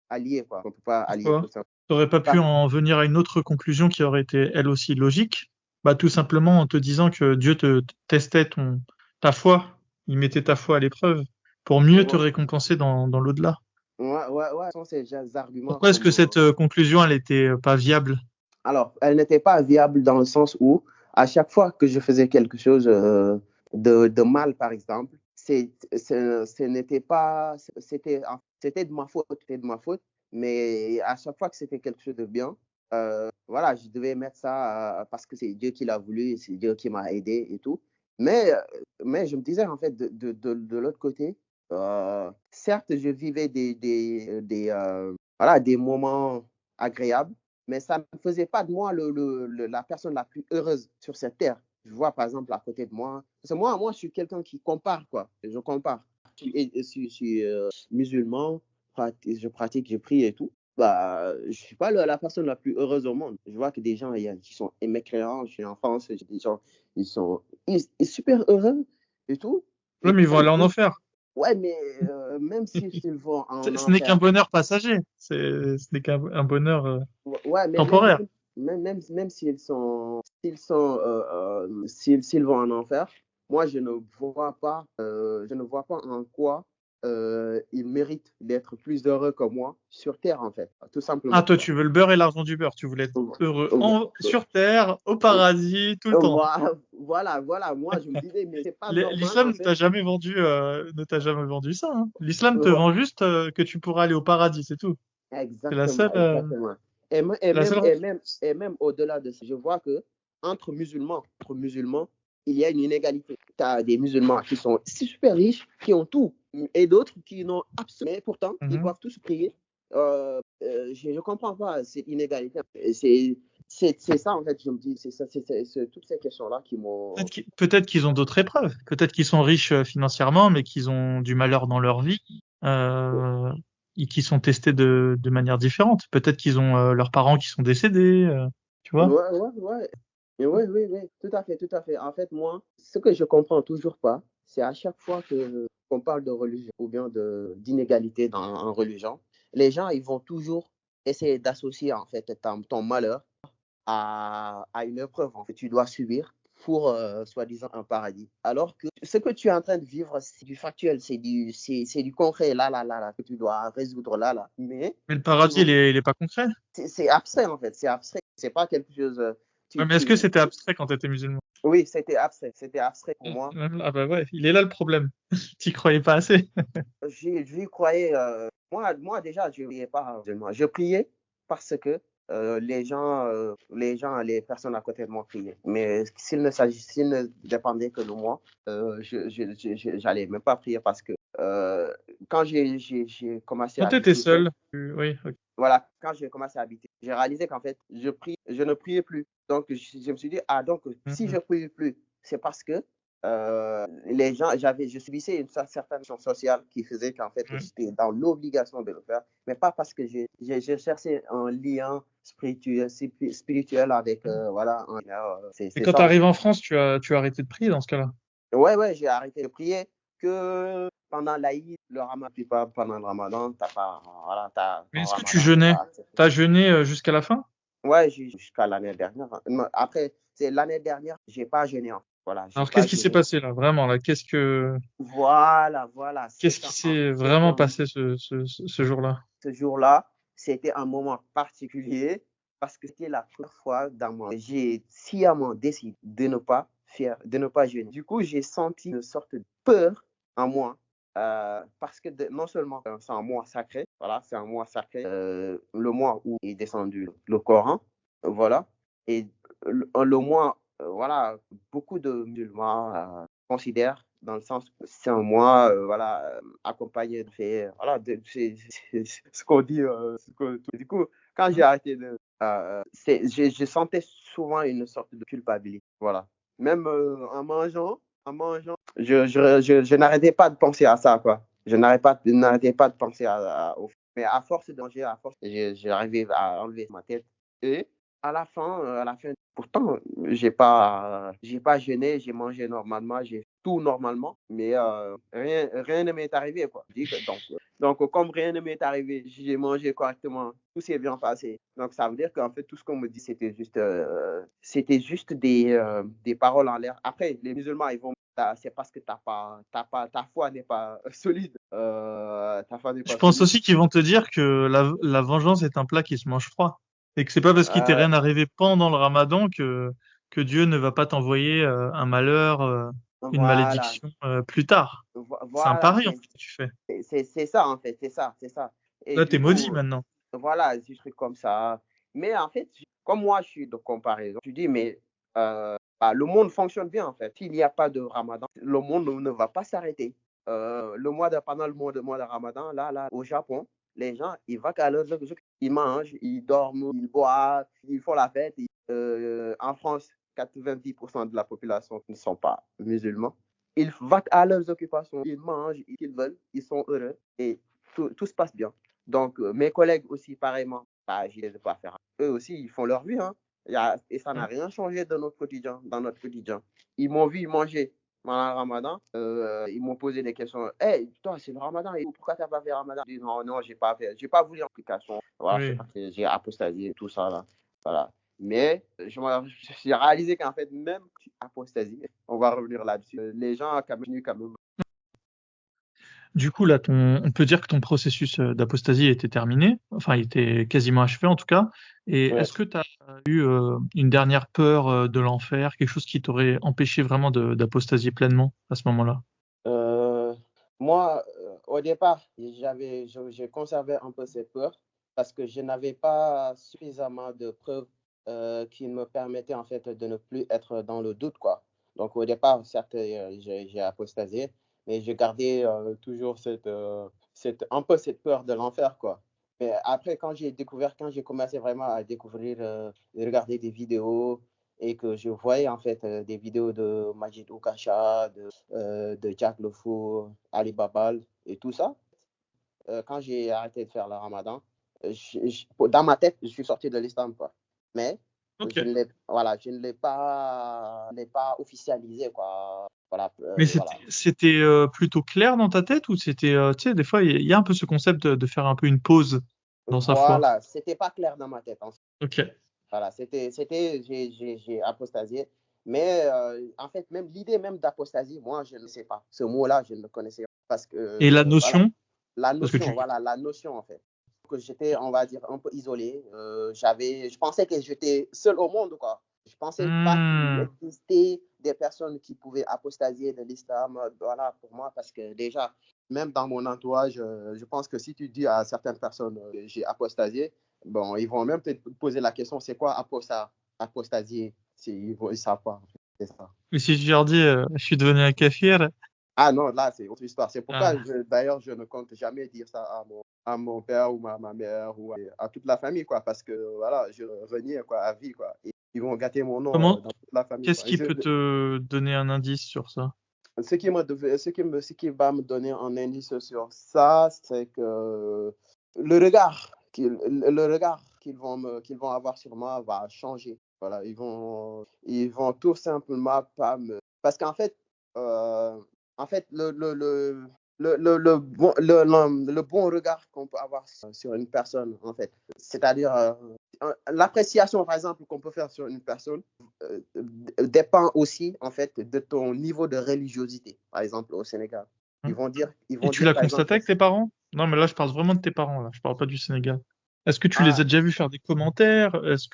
Speaker 2: allier, quoi. On peut pas allier
Speaker 1: Pourquoi?
Speaker 2: tout ça.
Speaker 1: T'aurais pas pu
Speaker 2: Parce-
Speaker 1: en venir à une autre conclusion qui aurait été elle aussi logique? Bah tout simplement en te disant que Dieu te testait ta foi, il mettait ta foi à l'épreuve pour mieux te
Speaker 2: Ouais,
Speaker 1: récompenser dans l'au-delà.
Speaker 2: ce sont ces arguments
Speaker 1: Pourquoi est-ce que cette conclusion elle était pas viable?
Speaker 2: Alors, elle n'était pas viable dans le sens où, à chaque fois que je faisais quelque chose de mal, par exemple, ce n'était pas, c'était de ma faute, mais à chaque fois que c'était quelque chose de bien, voilà, je devais mettre ça parce que c'est Dieu qui l'a voulu, c'est Dieu qui m'a aidé et tout. Mais je me disais, en fait, de l'autre côté, certes, je vivais voilà, des moments agréables, mais ça ne faisait pas de moi la personne la plus heureuse sur cette terre. Je vois par exemple à côté de moi, parce que moi je suis quelqu'un qui compare, quoi. Je compare. Je suis musulman, je pratique, je prie et tout. Bah, je ne suis pas la personne la plus heureuse au monde. Je vois que des gens qui sont mécréants, je suis en France, des gens ils sont super heureux et tout.
Speaker 1: Oui,
Speaker 2: Et
Speaker 1: mais ils vont
Speaker 2: comme
Speaker 1: aller en
Speaker 2: eux,
Speaker 1: enfer.
Speaker 2: ouais, mais même s'ils vont en
Speaker 1: Ce n'est qu'un
Speaker 2: enfer,
Speaker 1: bonheur passager. Ce n'est qu'un un bonheur
Speaker 2: ouais, mais
Speaker 1: temporaire.
Speaker 2: même s'ils vont en enfer, moi, je ne vois pas en quoi ils méritent d'être plus heureux que moi sur Terre, en fait, tout
Speaker 1: Ah,
Speaker 2: simplement.
Speaker 1: toi, tu veux le beurre et l'argent du beurre. Tu voulais être heureux sur Terre, au paradis, tout le temps.
Speaker 2: Voilà, moi, je me disais, mais c'est pas normal,
Speaker 1: L'islam
Speaker 2: en fait.
Speaker 1: ne t'a jamais vendu ça, hein. L'islam te
Speaker 2: Vo-
Speaker 1: vend juste que tu pourras aller au paradis, c'est tout. C'est la
Speaker 2: Exactement,
Speaker 1: seule,
Speaker 2: exactement.
Speaker 1: la seule.
Speaker 2: Et même au-delà de ça, je vois que entre musulmans, il y a une inégalité. Tu as des musulmans qui sont super riches, qui ont tout, et d'autres qui n'ont absolument. Mais pourtant, ils
Speaker 1: Mhm.
Speaker 2: doivent tous prier. Je ne comprends pas cette inégalité. C'est ça, en fait, je me dis, c'est ça, c'est toutes ces questions-là qui m'ont.
Speaker 1: Peut-être qu'ils ont d'autres épreuves. Peut-être qu'ils sont riches financièrement, mais qu'ils ont du malheur dans leur vie, euh, et qui sont testés de manière différente. Peut-être qu'ils ont leurs parents qui sont décédés, tu vois.
Speaker 2: Ouais. Oui, tout à fait, tout à fait. En fait, moi, ce que je comprends toujours pas, c'est à chaque fois que qu'on parle de religion ou bien d'inégalité en religion, les gens, ils vont toujours essayer d'associer en fait ton malheur à une épreuve en fait, que tu dois subir pour soi-disant un paradis. Alors que ce que tu es en train de vivre, c'est du factuel, c'est du concret, là, que tu dois résoudre là. Mais
Speaker 1: Mais le paradis,
Speaker 2: souvent,
Speaker 1: il est pas concret.
Speaker 2: c'est abstrait en fait, c'est abstrait. C'est pas quelque chose.
Speaker 1: Ouais, mais est-ce que c'était abstrait quand t'étais musulman?
Speaker 2: Oui, c'était abstrait pour moi.
Speaker 1: Ah bah ouais, il est là le problème. T'y croyais pas assez.
Speaker 2: J'y croyais. Moi, déjà, je ne priais pas seulement. Je priais parce que les personnes à côté de moi priaient. Mais s'il ne dépendait que de moi, j'allais même pas prier parce que quand j'ai commencé
Speaker 1: Quand
Speaker 2: à
Speaker 1: t'étais
Speaker 2: habiter seul,
Speaker 1: seul, oui, ok.
Speaker 2: voilà, quand j'ai commencé à habiter, j'ai réalisé qu'en fait, je ne priais plus. Donc, je me suis dit, ah, donc, si
Speaker 1: Mhm.
Speaker 2: je ne priais plus, c'est parce que je subissais une certaine pression sociale qui faisait qu'en fait,
Speaker 1: Ouais.
Speaker 2: j'étais dans l'obligation de le faire, mais pas parce que j'ai cherché un lien spirituel avec, voilà,
Speaker 1: Et
Speaker 2: c'est
Speaker 1: quand
Speaker 2: ça en fait.
Speaker 1: t'arrives en France, tu as arrêté de prier dans ce cas-là.
Speaker 2: Ouais, j'ai arrêté de prier que pendant l'Aïd, le Ramadan, puis pas pendant le Ramadan, t'as pas, voilà,
Speaker 1: Mais
Speaker 2: ton
Speaker 1: est-ce que tu
Speaker 2: Ramadan n'est
Speaker 1: jeûnais?
Speaker 2: pas accepté.
Speaker 1: T'as jeûné jusqu'à la fin?
Speaker 2: Ouais, jusqu'à l'année dernière. Non, après, c'est l'année dernière, j'ai pas jeûné, en fait. Voilà, j'ai
Speaker 1: Alors
Speaker 2: pas
Speaker 1: qu'est-ce qui s'est
Speaker 2: jeûné.
Speaker 1: passé là, vraiment là?
Speaker 2: Voilà,
Speaker 1: Qu'est-ce qui s'est vraiment passé ce jour-là?
Speaker 2: ce jour-là, c'était un moment particulier parce que c'était la première fois dans mon j'ai sciemment décidé de ne pas jeûner. Du coup, j'ai senti une sorte de peur en moi parce que non seulement c'est un mois sacré, voilà, c'est un mois sacré, le mois où est descendu le Coran, voilà, et le mois, voilà, beaucoup de musulmans considèrent dans le sens que c'est un mois, voilà, accompagné de fait, voilà, c'est ce qu'on dit. Du coup, quand j'ai
Speaker 1: Mmh.
Speaker 2: arrêté je sentais souvent une sorte de culpabilité, voilà. Même en mangeant, je n'arrêtais pas de penser à ça, quoi. N'arrêtais pas de penser mais à force de manger, à force, j'arrivais à enlever ma tête. Et à la fin, pourtant, j'ai pas jeûné, j'ai mangé normalement, j'ai fait tout normalement, mais rien ne m'est arrivé, quoi. Je dis que donc, comme rien ne m'est arrivé, j'ai mangé correctement, tout s'est bien passé. Donc, ça veut dire qu'en fait, tout ce qu'on me dit, c'était juste des paroles en l'air. Après, les musulmans, ils vont, c'est parce que ta foi n'est pas solide. Ta foi n'est
Speaker 1: Je
Speaker 2: pas
Speaker 1: pense
Speaker 2: solide.
Speaker 1: aussi qu'ils vont te dire que la vengeance est un plat qui se mange froid. Et que c'est pas parce qu'il t'est
Speaker 2: Euh,
Speaker 1: rien arrivé pendant le Ramadan que Dieu ne va pas t'envoyer un malheur, une
Speaker 2: voilà,
Speaker 1: malédiction plus tard. C'est un
Speaker 2: voilà,
Speaker 1: pari en fait que tu fais.
Speaker 2: c'est ça, en fait, c'est ça. Et
Speaker 1: Là,
Speaker 2: du
Speaker 1: t'es maudit
Speaker 2: coup,
Speaker 1: maintenant.
Speaker 2: voilà, des trucs comme ça. Mais en fait, comme moi, je suis de comparaison, tu dis, mais le monde fonctionne bien, en fait. S'il n'y a pas de Ramadan, le monde ne va pas s'arrêter. Pendant le mois de Ramadan, là, au Japon, les gens, ils vont à leurs occupations. Ils mangent, ils dorment, ils boivent, ils font la fête. En France, 90% de la population ne sont pas musulmans. Ils vont à leurs occupations, ils mangent, ils veulent, ils sont heureux et tout se passe bien. Donc, mes collègues aussi, pareillement, je ne les ai pas faire. Eux aussi, ils font leur vie, hein. Et ça n'a rien changé dans notre quotidien. Ils m'ont vu manger. pendant le ramadan, ils m'ont posé des questions. Hey, toi, c'est le ramadan, et pourquoi tu n'as pas fait le ramadan? J'ai dit non, non, j'ai pas fait. J'ai pas voulu l'application. Voilà, c'est
Speaker 1: Oui.
Speaker 2: parce que j'ai apostasié, tout ça, là. Voilà. Mais j'ai réalisé qu'en fait, même apostasie, on va revenir là-dessus. Les gens continuent quand même.
Speaker 1: Du coup, là, on peut dire que ton processus d'apostasie était terminé, enfin, il était quasiment achevé en tout cas. Et
Speaker 2: Ouais.
Speaker 1: est-ce que tu as eu une dernière peur de l'enfer, quelque chose qui t'aurait empêché vraiment d'apostasier pleinement à ce moment-là?
Speaker 2: Euh, Moi, au départ, j'ai conservé un peu cette peur parce que je n'avais pas suffisamment de preuves qui me permettaient en fait de ne plus être dans le doute, quoi. Donc au départ, certes, j'ai apostasié, mais j'ai gardé toujours un peu cette peur de l'enfer, quoi. Mais après, quand j'ai commencé vraiment à découvrir, regarder des vidéos et que je voyais en fait des vidéos de Majid Oukasha, de Jack Le Fou, Ali Babal et tout ça. Quand j'ai arrêté de faire le ramadan, dans ma tête, je suis sorti de l'islam, quoi. Mais
Speaker 1: Ok.
Speaker 2: je ne l'ai pas officialisé, quoi. Voilà,
Speaker 1: Mais
Speaker 2: voilà.
Speaker 1: c'était plutôt clair dans ta tête ou c'était, tu sais, des fois, il y a un peu ce concept de faire un peu une pause dans sa foi.
Speaker 2: Voilà, c'était pas clair dans ma tête, en fait.
Speaker 1: Ok.
Speaker 2: Voilà, j'ai apostasié. Mais en fait, même l'idée même d'apostasie, moi, je ne sais pas. Ce mot-là, je ne le connaissais pas. Parce que,
Speaker 1: Et la
Speaker 2: voilà,
Speaker 1: notion, parce que tu...
Speaker 2: la notion, en fait. Que j'étais, on va dire, un peu isolé. Je pensais que j'étais seul au monde, quoi. Je pensais pas qu'il
Speaker 1: Hmm.
Speaker 2: existait des personnes qui pouvaient apostasier de l'islam, voilà, pour moi, parce que déjà, même dans mon entourage, je pense que si tu dis à certaines personnes, j'ai apostasié, bon, ils vont même te poser la question, c'est quoi apostasier? Ils savent pas, en fait, c'est ça.
Speaker 1: Mais si je leur dis, je suis devenu un kafir,
Speaker 2: Ah non, là, c'est autre histoire. C'est pourquoi,
Speaker 1: ah.
Speaker 2: d'ailleurs, je ne compte jamais dire ça à mon père ou ma mère ou à toute la famille, quoi, parce que, voilà, je renie, quoi, à vie, quoi. Et ils vont gâter mon nom
Speaker 1: Comment,
Speaker 2: dans toute la famille,
Speaker 1: qu'est-ce
Speaker 2: quoi.
Speaker 1: qui peut te donner un indice sur ça?
Speaker 2: Ce qui va me donner un indice sur ça, c'est que le regard qu'ils vont avoir sur moi va changer. Voilà, ils vont tout simplement pas me, parce qu'en fait, euh, en fait, le bon regard qu'on peut avoir sur une personne, en fait, c'est-à-dire l'appréciation, par exemple, qu'on peut faire sur une personne dépend aussi, en fait, de ton niveau de religiosité. Par exemple, au Sénégal,
Speaker 1: Hein.
Speaker 2: ils
Speaker 1: Et
Speaker 2: vont
Speaker 1: tu
Speaker 2: dire,
Speaker 1: l'as
Speaker 2: par exemple,
Speaker 1: constaté avec tes parents? Non, mais là, je parle vraiment de tes parents, là. Je parle pas du Sénégal. Est-ce que tu les
Speaker 2: ah,
Speaker 1: as déjà vus faire des commentaires? Est-ce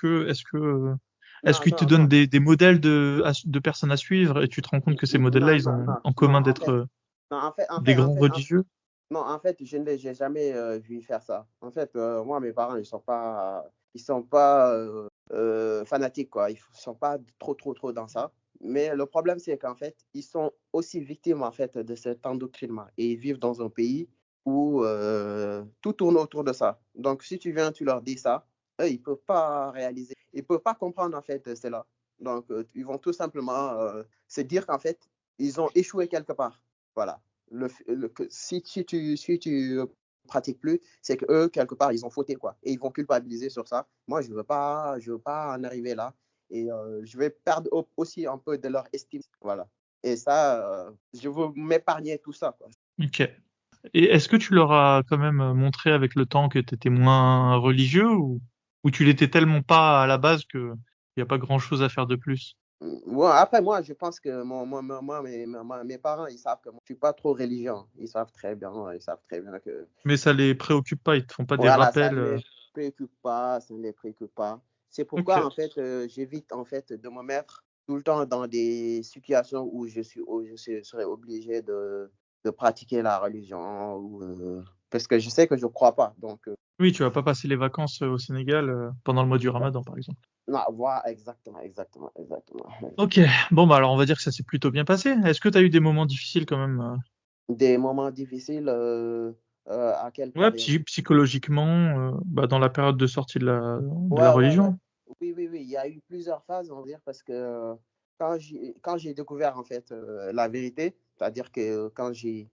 Speaker 2: non,
Speaker 1: qu'ils te
Speaker 2: non,
Speaker 1: donnent
Speaker 2: non,
Speaker 1: des modèles de personnes à suivre et tu te rends compte que ces modèles-là,
Speaker 2: non,
Speaker 1: ils
Speaker 2: non,
Speaker 1: ont
Speaker 2: non,
Speaker 1: en
Speaker 2: non,
Speaker 1: commun d'être
Speaker 2: non,
Speaker 1: des grands religieux?
Speaker 2: non, en fait, je ne l'ai jamais vu faire ça. En fait, moi, mes parents, ils sont pas fanatiques, quoi. Ils sont pas trop dans ça. Mais le problème, c'est qu'en fait, ils sont aussi victimes, en fait, de cet endoctrinement. Et ils vivent dans un pays où tout tourne autour de ça. Donc, si tu viens, tu leur dis ça, eux, ils peuvent pas réaliser. Ils peuvent pas comprendre, en fait, cela. Donc, ils vont tout simplement se dire qu'en fait, ils ont échoué quelque part. Voilà. Si tu pratiques plus, c'est que eux quelque part ils ont fauté, quoi, et ils vont culpabiliser sur ça. Moi je veux pas en arriver là, et je vais perdre aussi un peu de leur estime, voilà. Et ça, je veux m'épargner tout ça, quoi.
Speaker 1: Ok. Et est-ce que tu leur as quand même montré avec le temps que tu étais moins religieux ou tu l'étais tellement pas à la base que il n'y a pas grand-chose à faire de plus?
Speaker 2: Ouais, après moi je pense que mes parents ils savent que moi, je suis pas trop religieux, ils savent très bien, que
Speaker 1: Mais ça les préoccupe pas, ils te font pas des
Speaker 2: voilà, ça
Speaker 1: rappels.
Speaker 2: ne les préoccupe pas, ça ne les préoccupe pas. C'est pourquoi,
Speaker 1: Ok.
Speaker 2: en fait, j'évite, en fait, de me mettre tout le temps dans des situations où serais obligé de pratiquer la religion, parce que je sais que je ne crois pas. Donc,
Speaker 1: Oui, tu vas pas passer les vacances au Sénégal pendant le mois du Ramadan, par exemple.
Speaker 2: non, voilà, exactement.
Speaker 1: Ok, bon bah alors on va dire que ça s'est plutôt bien passé. Est-ce que tu as eu des moments difficiles quand même
Speaker 2: Des moments difficiles, à quelle
Speaker 1: ouais,
Speaker 2: période?
Speaker 1: psychologiquement, bah, dans la période de sortie de la
Speaker 2: Ouais.
Speaker 1: religion?
Speaker 2: Oui. Il y a eu plusieurs phases, on va dire, parce que quand j'ai découvert, en fait, la vérité, c'est-à-dire que quand j'ai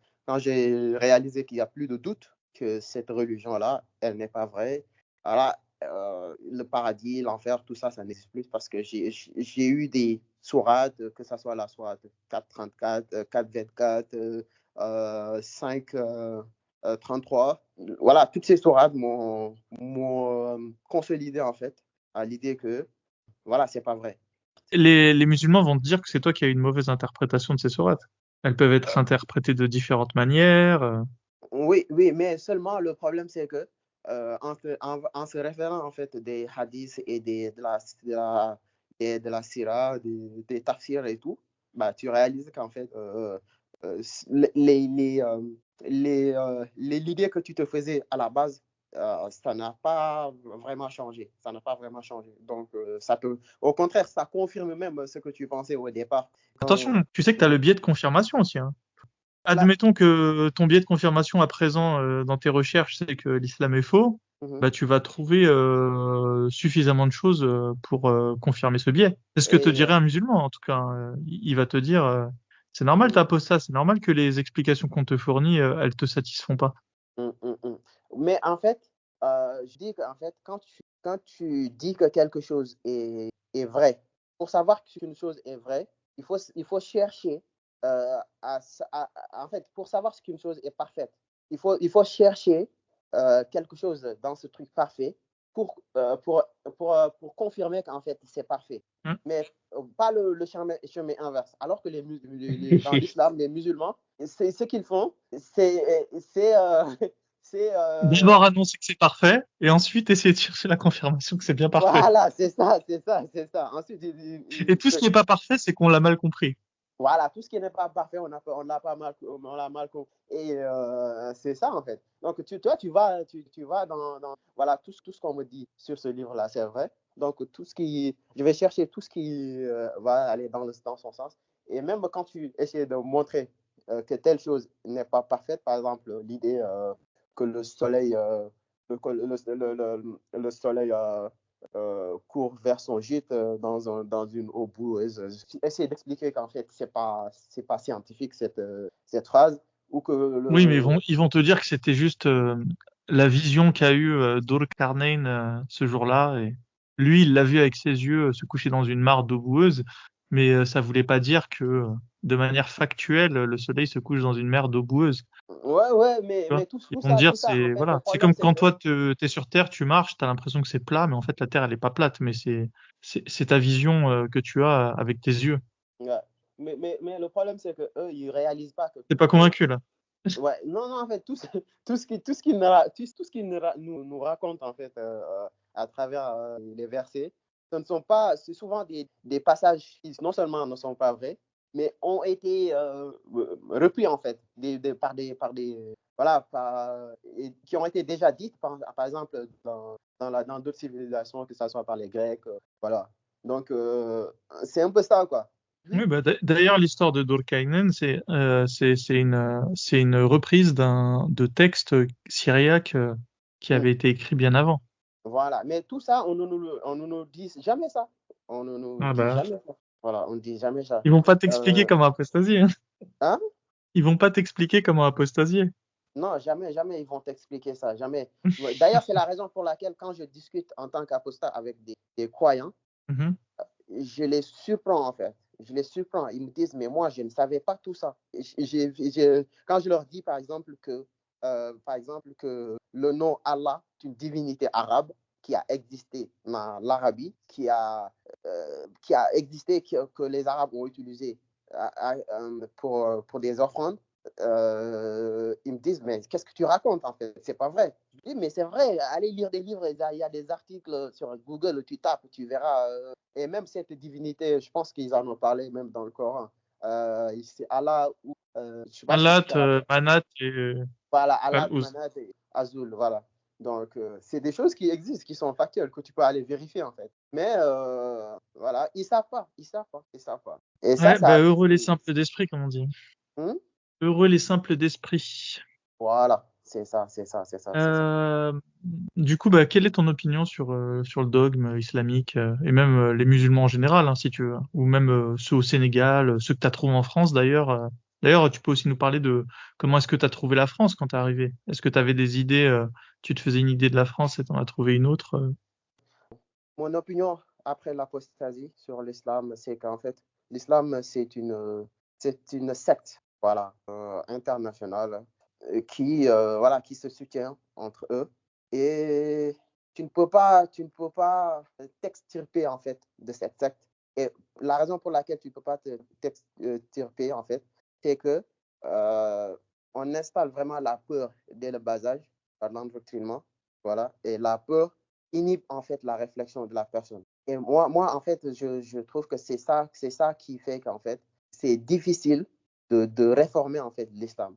Speaker 2: réalisé qu'il n'y a plus de doute que cette religion-là, elle n'est pas vraie, voilà, le paradis, l'enfer, tout ça, ça n'existe plus parce que j'ai eu des sourates, que ce soit la sourate 434, 424, 5, 33. Voilà, toutes ces sourates m'ont consolidé en fait à l'idée que, voilà, c'est pas vrai.
Speaker 1: Les musulmans vont te dire que c'est toi qui as eu une mauvaise interprétation de ces sourates. Elles peuvent être interprétées de différentes manières.
Speaker 2: Oui, oui, mais seulement le problème, c'est que en se référant en fait des hadiths et de la sira, des tafsirs et tout, bah, tu réalises qu'en fait, l'idée que tu te faisais à la base, ça n'a pas vraiment changé. Ça n'a pas vraiment changé. Donc, au contraire, ça confirme même ce que tu pensais au départ. Quand,
Speaker 1: Attention, tu sais que tu as le biais de confirmation aussi, hein.
Speaker 2: là,
Speaker 1: Admettons que ton biais de confirmation à présent dans tes recherches, c'est que l'islam est faux,
Speaker 2: mhm.
Speaker 1: bah tu vas trouver suffisamment de choses pour confirmer ce biais. C'est ce que te
Speaker 2: Et,
Speaker 1: dirait un musulman en tout cas, hein. Il va te dire c'est normal ta apostat, c'est normal que les explications qu'on te fournit elles te satisfont pas.
Speaker 2: Mais en fait, je dis qu'en fait, quand tu dis que quelque chose est vrai, pour savoir qu'une chose est vraie, il faut chercher, en fait, pour savoir ce qu'une chose est parfaite, il faut chercher quelque chose dans ce truc parfait pour, euh, pour, pour confirmer qu'en fait, c'est parfait.
Speaker 1: Hmm.
Speaker 2: Mais pas le chemin inverse. Alors que dans l'islam, les musulmans, c'est ce qu'ils font, c'est
Speaker 1: D'abord annoncer que c'est parfait et ensuite essayer de chercher la confirmation que c'est bien parfait.
Speaker 2: voilà, c'est ça, c'est ça, c'est ça. Ensuite,
Speaker 1: Et tout ce qui n'est pas parfait, c'est qu'on l'a mal compris.
Speaker 2: voilà, tout ce qui n'est pas parfait, on l'a mal compris. Et c'est ça, en fait. Donc, toi, tu vas voilà, tout ce qu'on me dit sur ce livre-là, c'est vrai. Donc, je vais chercher tout ce qui va aller dans son sens. Et même quand tu essaies de montrer que telle chose n'est pas parfaite, par exemple, l'idée que le soleil, le soleil court vers son gîte dans une eau boueuse. Essayer d'expliquer qu'en fait, c'est pas scientifique cette phrase. Ou que
Speaker 1: Oui, mais ils vont te dire que c'était juste la vision qu'a eu Karnayn ce jour-là. Et lui, il l'a vu avec ses yeux se coucher dans une mare d'eau boueuse, mais ça voulait pas dire que, de manière factuelle, le soleil se couche dans une mer d'eau boueuse.
Speaker 2: Ouais, ouais, mais,
Speaker 1: Tu vois?
Speaker 2: mais tout,
Speaker 1: Ils
Speaker 2: tout
Speaker 1: vont te
Speaker 2: ça,
Speaker 1: dire,
Speaker 2: tout ça, en
Speaker 1: c'est
Speaker 2: fait, le
Speaker 1: voilà, c'est
Speaker 2: problème,
Speaker 1: comme
Speaker 2: c'est
Speaker 1: quand
Speaker 2: que,
Speaker 1: toi, t'es sur Terre, tu marches, t'as l'impression que c'est plat, mais en fait, la Terre, elle est pas plate, mais c'est ta vision que tu as avec tes yeux.
Speaker 2: ouais. Mais le problème, c'est que eux, ils réalisent pas que
Speaker 1: T'es pas convaincu là.
Speaker 2: ouais, non, non, en fait, tout ce qu'ils nous racontent, en fait, à travers les versets, c'est souvent des passages qui non seulement ne sont pas vrais, mais ont été repris, en fait, voilà, et qui ont été déjà dites, par exemple, dans d'autres civilisations, que ce soit par les Grecs, voilà. Donc, c'est un peu ça, quoi.
Speaker 1: Oui, bah, d'ailleurs, l'histoire de Durkheim, c'est une reprise de texte syriaque qui
Speaker 2: Mm.
Speaker 1: avait été écrit bien avant.
Speaker 2: Voilà, mais tout ça, on ne nous dit jamais ça. On ne nous
Speaker 1: Ah
Speaker 2: dit
Speaker 1: bah,
Speaker 2: jamais ça. Voilà, on ne dit jamais ça.
Speaker 1: ils vont pas t'expliquer
Speaker 2: Euh,
Speaker 1: comment apostasier, hein.
Speaker 2: hein?
Speaker 1: Ils vont pas t'expliquer comment apostasier.
Speaker 2: Non, jamais, jamais ils vont t'expliquer ça, jamais. D'ailleurs, c'est la raison pour laquelle quand je discute en tant qu'apostat avec des croyants,
Speaker 1: Mhm.
Speaker 2: je les surprends en fait. Je les surprends. Ils me disent, mais moi, je ne savais pas tout ça. Quand je leur dis, par exemple, que le nom Allah est une divinité arabe qui a existé dans l'Arabie, qui a existé, que les Arabes ont utilisé pour des offrandes, ils me disent, mais qu'est-ce que tu racontes en fait? C'est pas vrai. Je dis, mais c'est vrai, allez lire des livres, il y a des articles sur Google, tu tapes, tu verras. Et même cette divinité, je pense qu'ils en ont parlé même dans le Coran. C'est Allah, ou, je ne sais pas si tu
Speaker 1: Malat,
Speaker 2: te rappelles.
Speaker 1: Manat et
Speaker 2: Voilà, Allah,
Speaker 1: Al-Uz.
Speaker 2: Manat et Azul, voilà. Donc, c'est des choses qui existent, qui sont factuelles, que tu peux aller vérifier en fait. Mais voilà, ils ne savent pas, ils ne savent pas, ils ne savent pas. Et ça,
Speaker 1: Ouais, bah
Speaker 2: ça.
Speaker 1: heureux les simples d'esprit, comme on dit.
Speaker 2: Hmm.
Speaker 1: Heureux les simples d'esprit.
Speaker 2: Voilà, c'est ça, c'est ça, c'est ça, c'est ça.
Speaker 1: Euh, du coup, bah, quelle est ton opinion sur le dogme islamique et même les musulmans en général, hein, si tu veux, ou même ceux au Sénégal, ceux que tu as trouvés en France d'ailleurs. D'ailleurs, tu peux aussi nous parler de comment est-ce que tu as trouvé la France quand t'es arrivé. Est-ce que tu avais des idées, tu te faisais une idée de la France et t'en as trouvé une autre?
Speaker 2: Mon opinion après l'apostasie sur l'islam, c'est qu'en fait, l'islam, c'est une secte, voilà, internationale, voilà, qui se soutient entre eux. Et tu ne peux pas t'extirper, en fait, de cette secte. Et la raison pour laquelle tu ne peux pas t'extirper, en fait, c'est que euh, on installe vraiment la peur dès le bas âge par l'endoctrinement, voilà, et la peur inhibe en fait la réflexion de la personne. Et moi en fait, je trouve que c'est ça qui fait qu'en fait, c'est difficile de réformer en fait l'islam.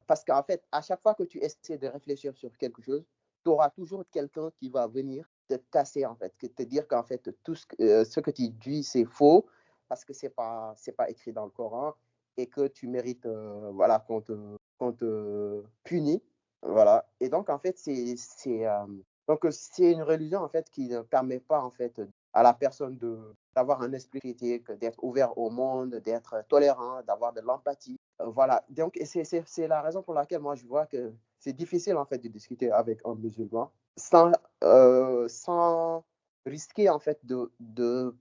Speaker 2: Parce qu'en fait, à chaque fois que tu essaies de réfléchir sur quelque chose, tu auras toujours quelqu'un qui va venir te casser en fait, te dire qu'en fait, tout ce que tu dis, c'est faux parce que c'est pas écrit dans le Coran et que tu mérites voilà, qu'on te punit. Voilà. Et donc, en fait, c'est une religion en fait qui ne permet pas en fait à la personne d'avoir un esprit critique, d'être ouvert au monde, d'être tolérant, d'avoir de l'empathie. Voilà. Donc, c'est la raison pour laquelle moi je vois que c'est difficile en fait de discuter avec un musulman sans risquer en fait de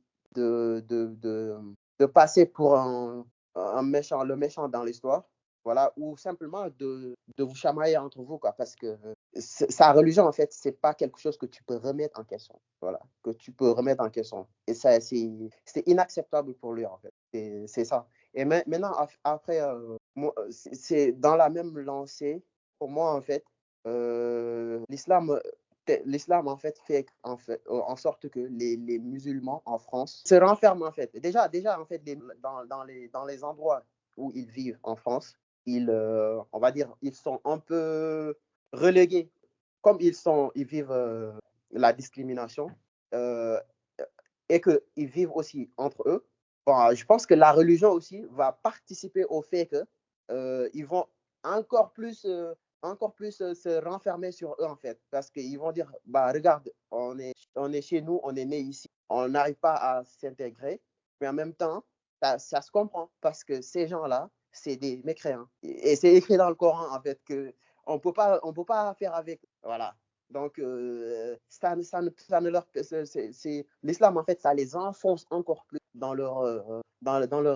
Speaker 2: passer pour un méchant, le méchant dans l'histoire, voilà, ou simplement de vous chamailler entre vous, quoi, parce que sa religion, en fait, c'est pas quelque chose que tu peux remettre en question, voilà, que tu peux remettre en question. Et ça, c'est inacceptable pour lui, en fait. C'est ça. Et maintenant, après, c'est dans la même lancée, pour moi, en fait, l'islam en fait en sorte que les musulmans en France se renferment en fait. Déjà en fait, dans les endroits où ils vivent en France, on va dire, ils sont un peu relégués. Comme ils vivent la discrimination euh, et qu'ils vivent aussi entre eux, bon, je pense que la religion aussi va participer au fait que ils vont encore plus, se renfermer sur eux en fait, parce qu'ils vont dire, bah regarde, on est chez nous, on est né ici, on n'arrive pas à s'intégrer, mais en même temps, ça se comprend parce que ces gens-là, c'est des mécréants. Et c'est écrit dans le Coran en fait que on peut pas faire avec. Voilà. Donc, ça ne leur. L'islam, en fait, ça les enfonce encore plus dans leur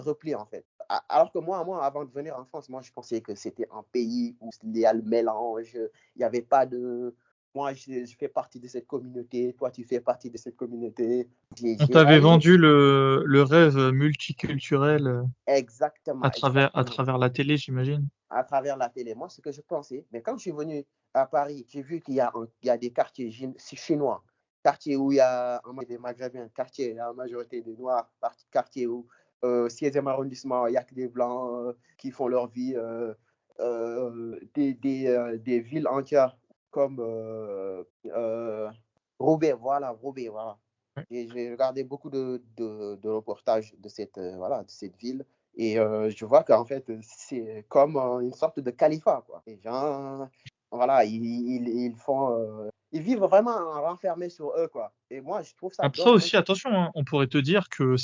Speaker 2: repli, en fait. Alors que moi, avant de venir en France, moi, je pensais que c'était un pays où il y a le mélange, il n'y avait pas de. Moi, je fais partie de cette communauté, toi, tu fais partie de cette communauté.
Speaker 1: On
Speaker 2: J'ai
Speaker 1: t'avait
Speaker 2: réalisé
Speaker 1: vendu le rêve multiculturel
Speaker 2: exactement,
Speaker 1: à
Speaker 2: exactement.
Speaker 1: travers la télé, j'imagine.
Speaker 2: À travers la télé. Moi, ce que je pensais, mais quand je suis venu à Paris, j'ai vu il y a des quartiers chinois, quartiers où il y a des Maghrébins, quartiers où il y a une majorité de Noirs, quartiers où, 16e arrondissement, il y a que des Blancs qui font leur vie, des villes entières comme Roubaix, voilà, Roubaix, voilà.
Speaker 1: Ouais.
Speaker 2: Et j'ai regardé beaucoup de reportages voilà, de cette ville. Et je vois qu'en fait, c'est comme une sorte de califat, quoi. Les gens, voilà, ils vivent vraiment renfermés sur eux, quoi. Et moi, je trouve ça
Speaker 1: Après aussi,
Speaker 2: dommage.
Speaker 1: attention, hein, on pourrait te dire que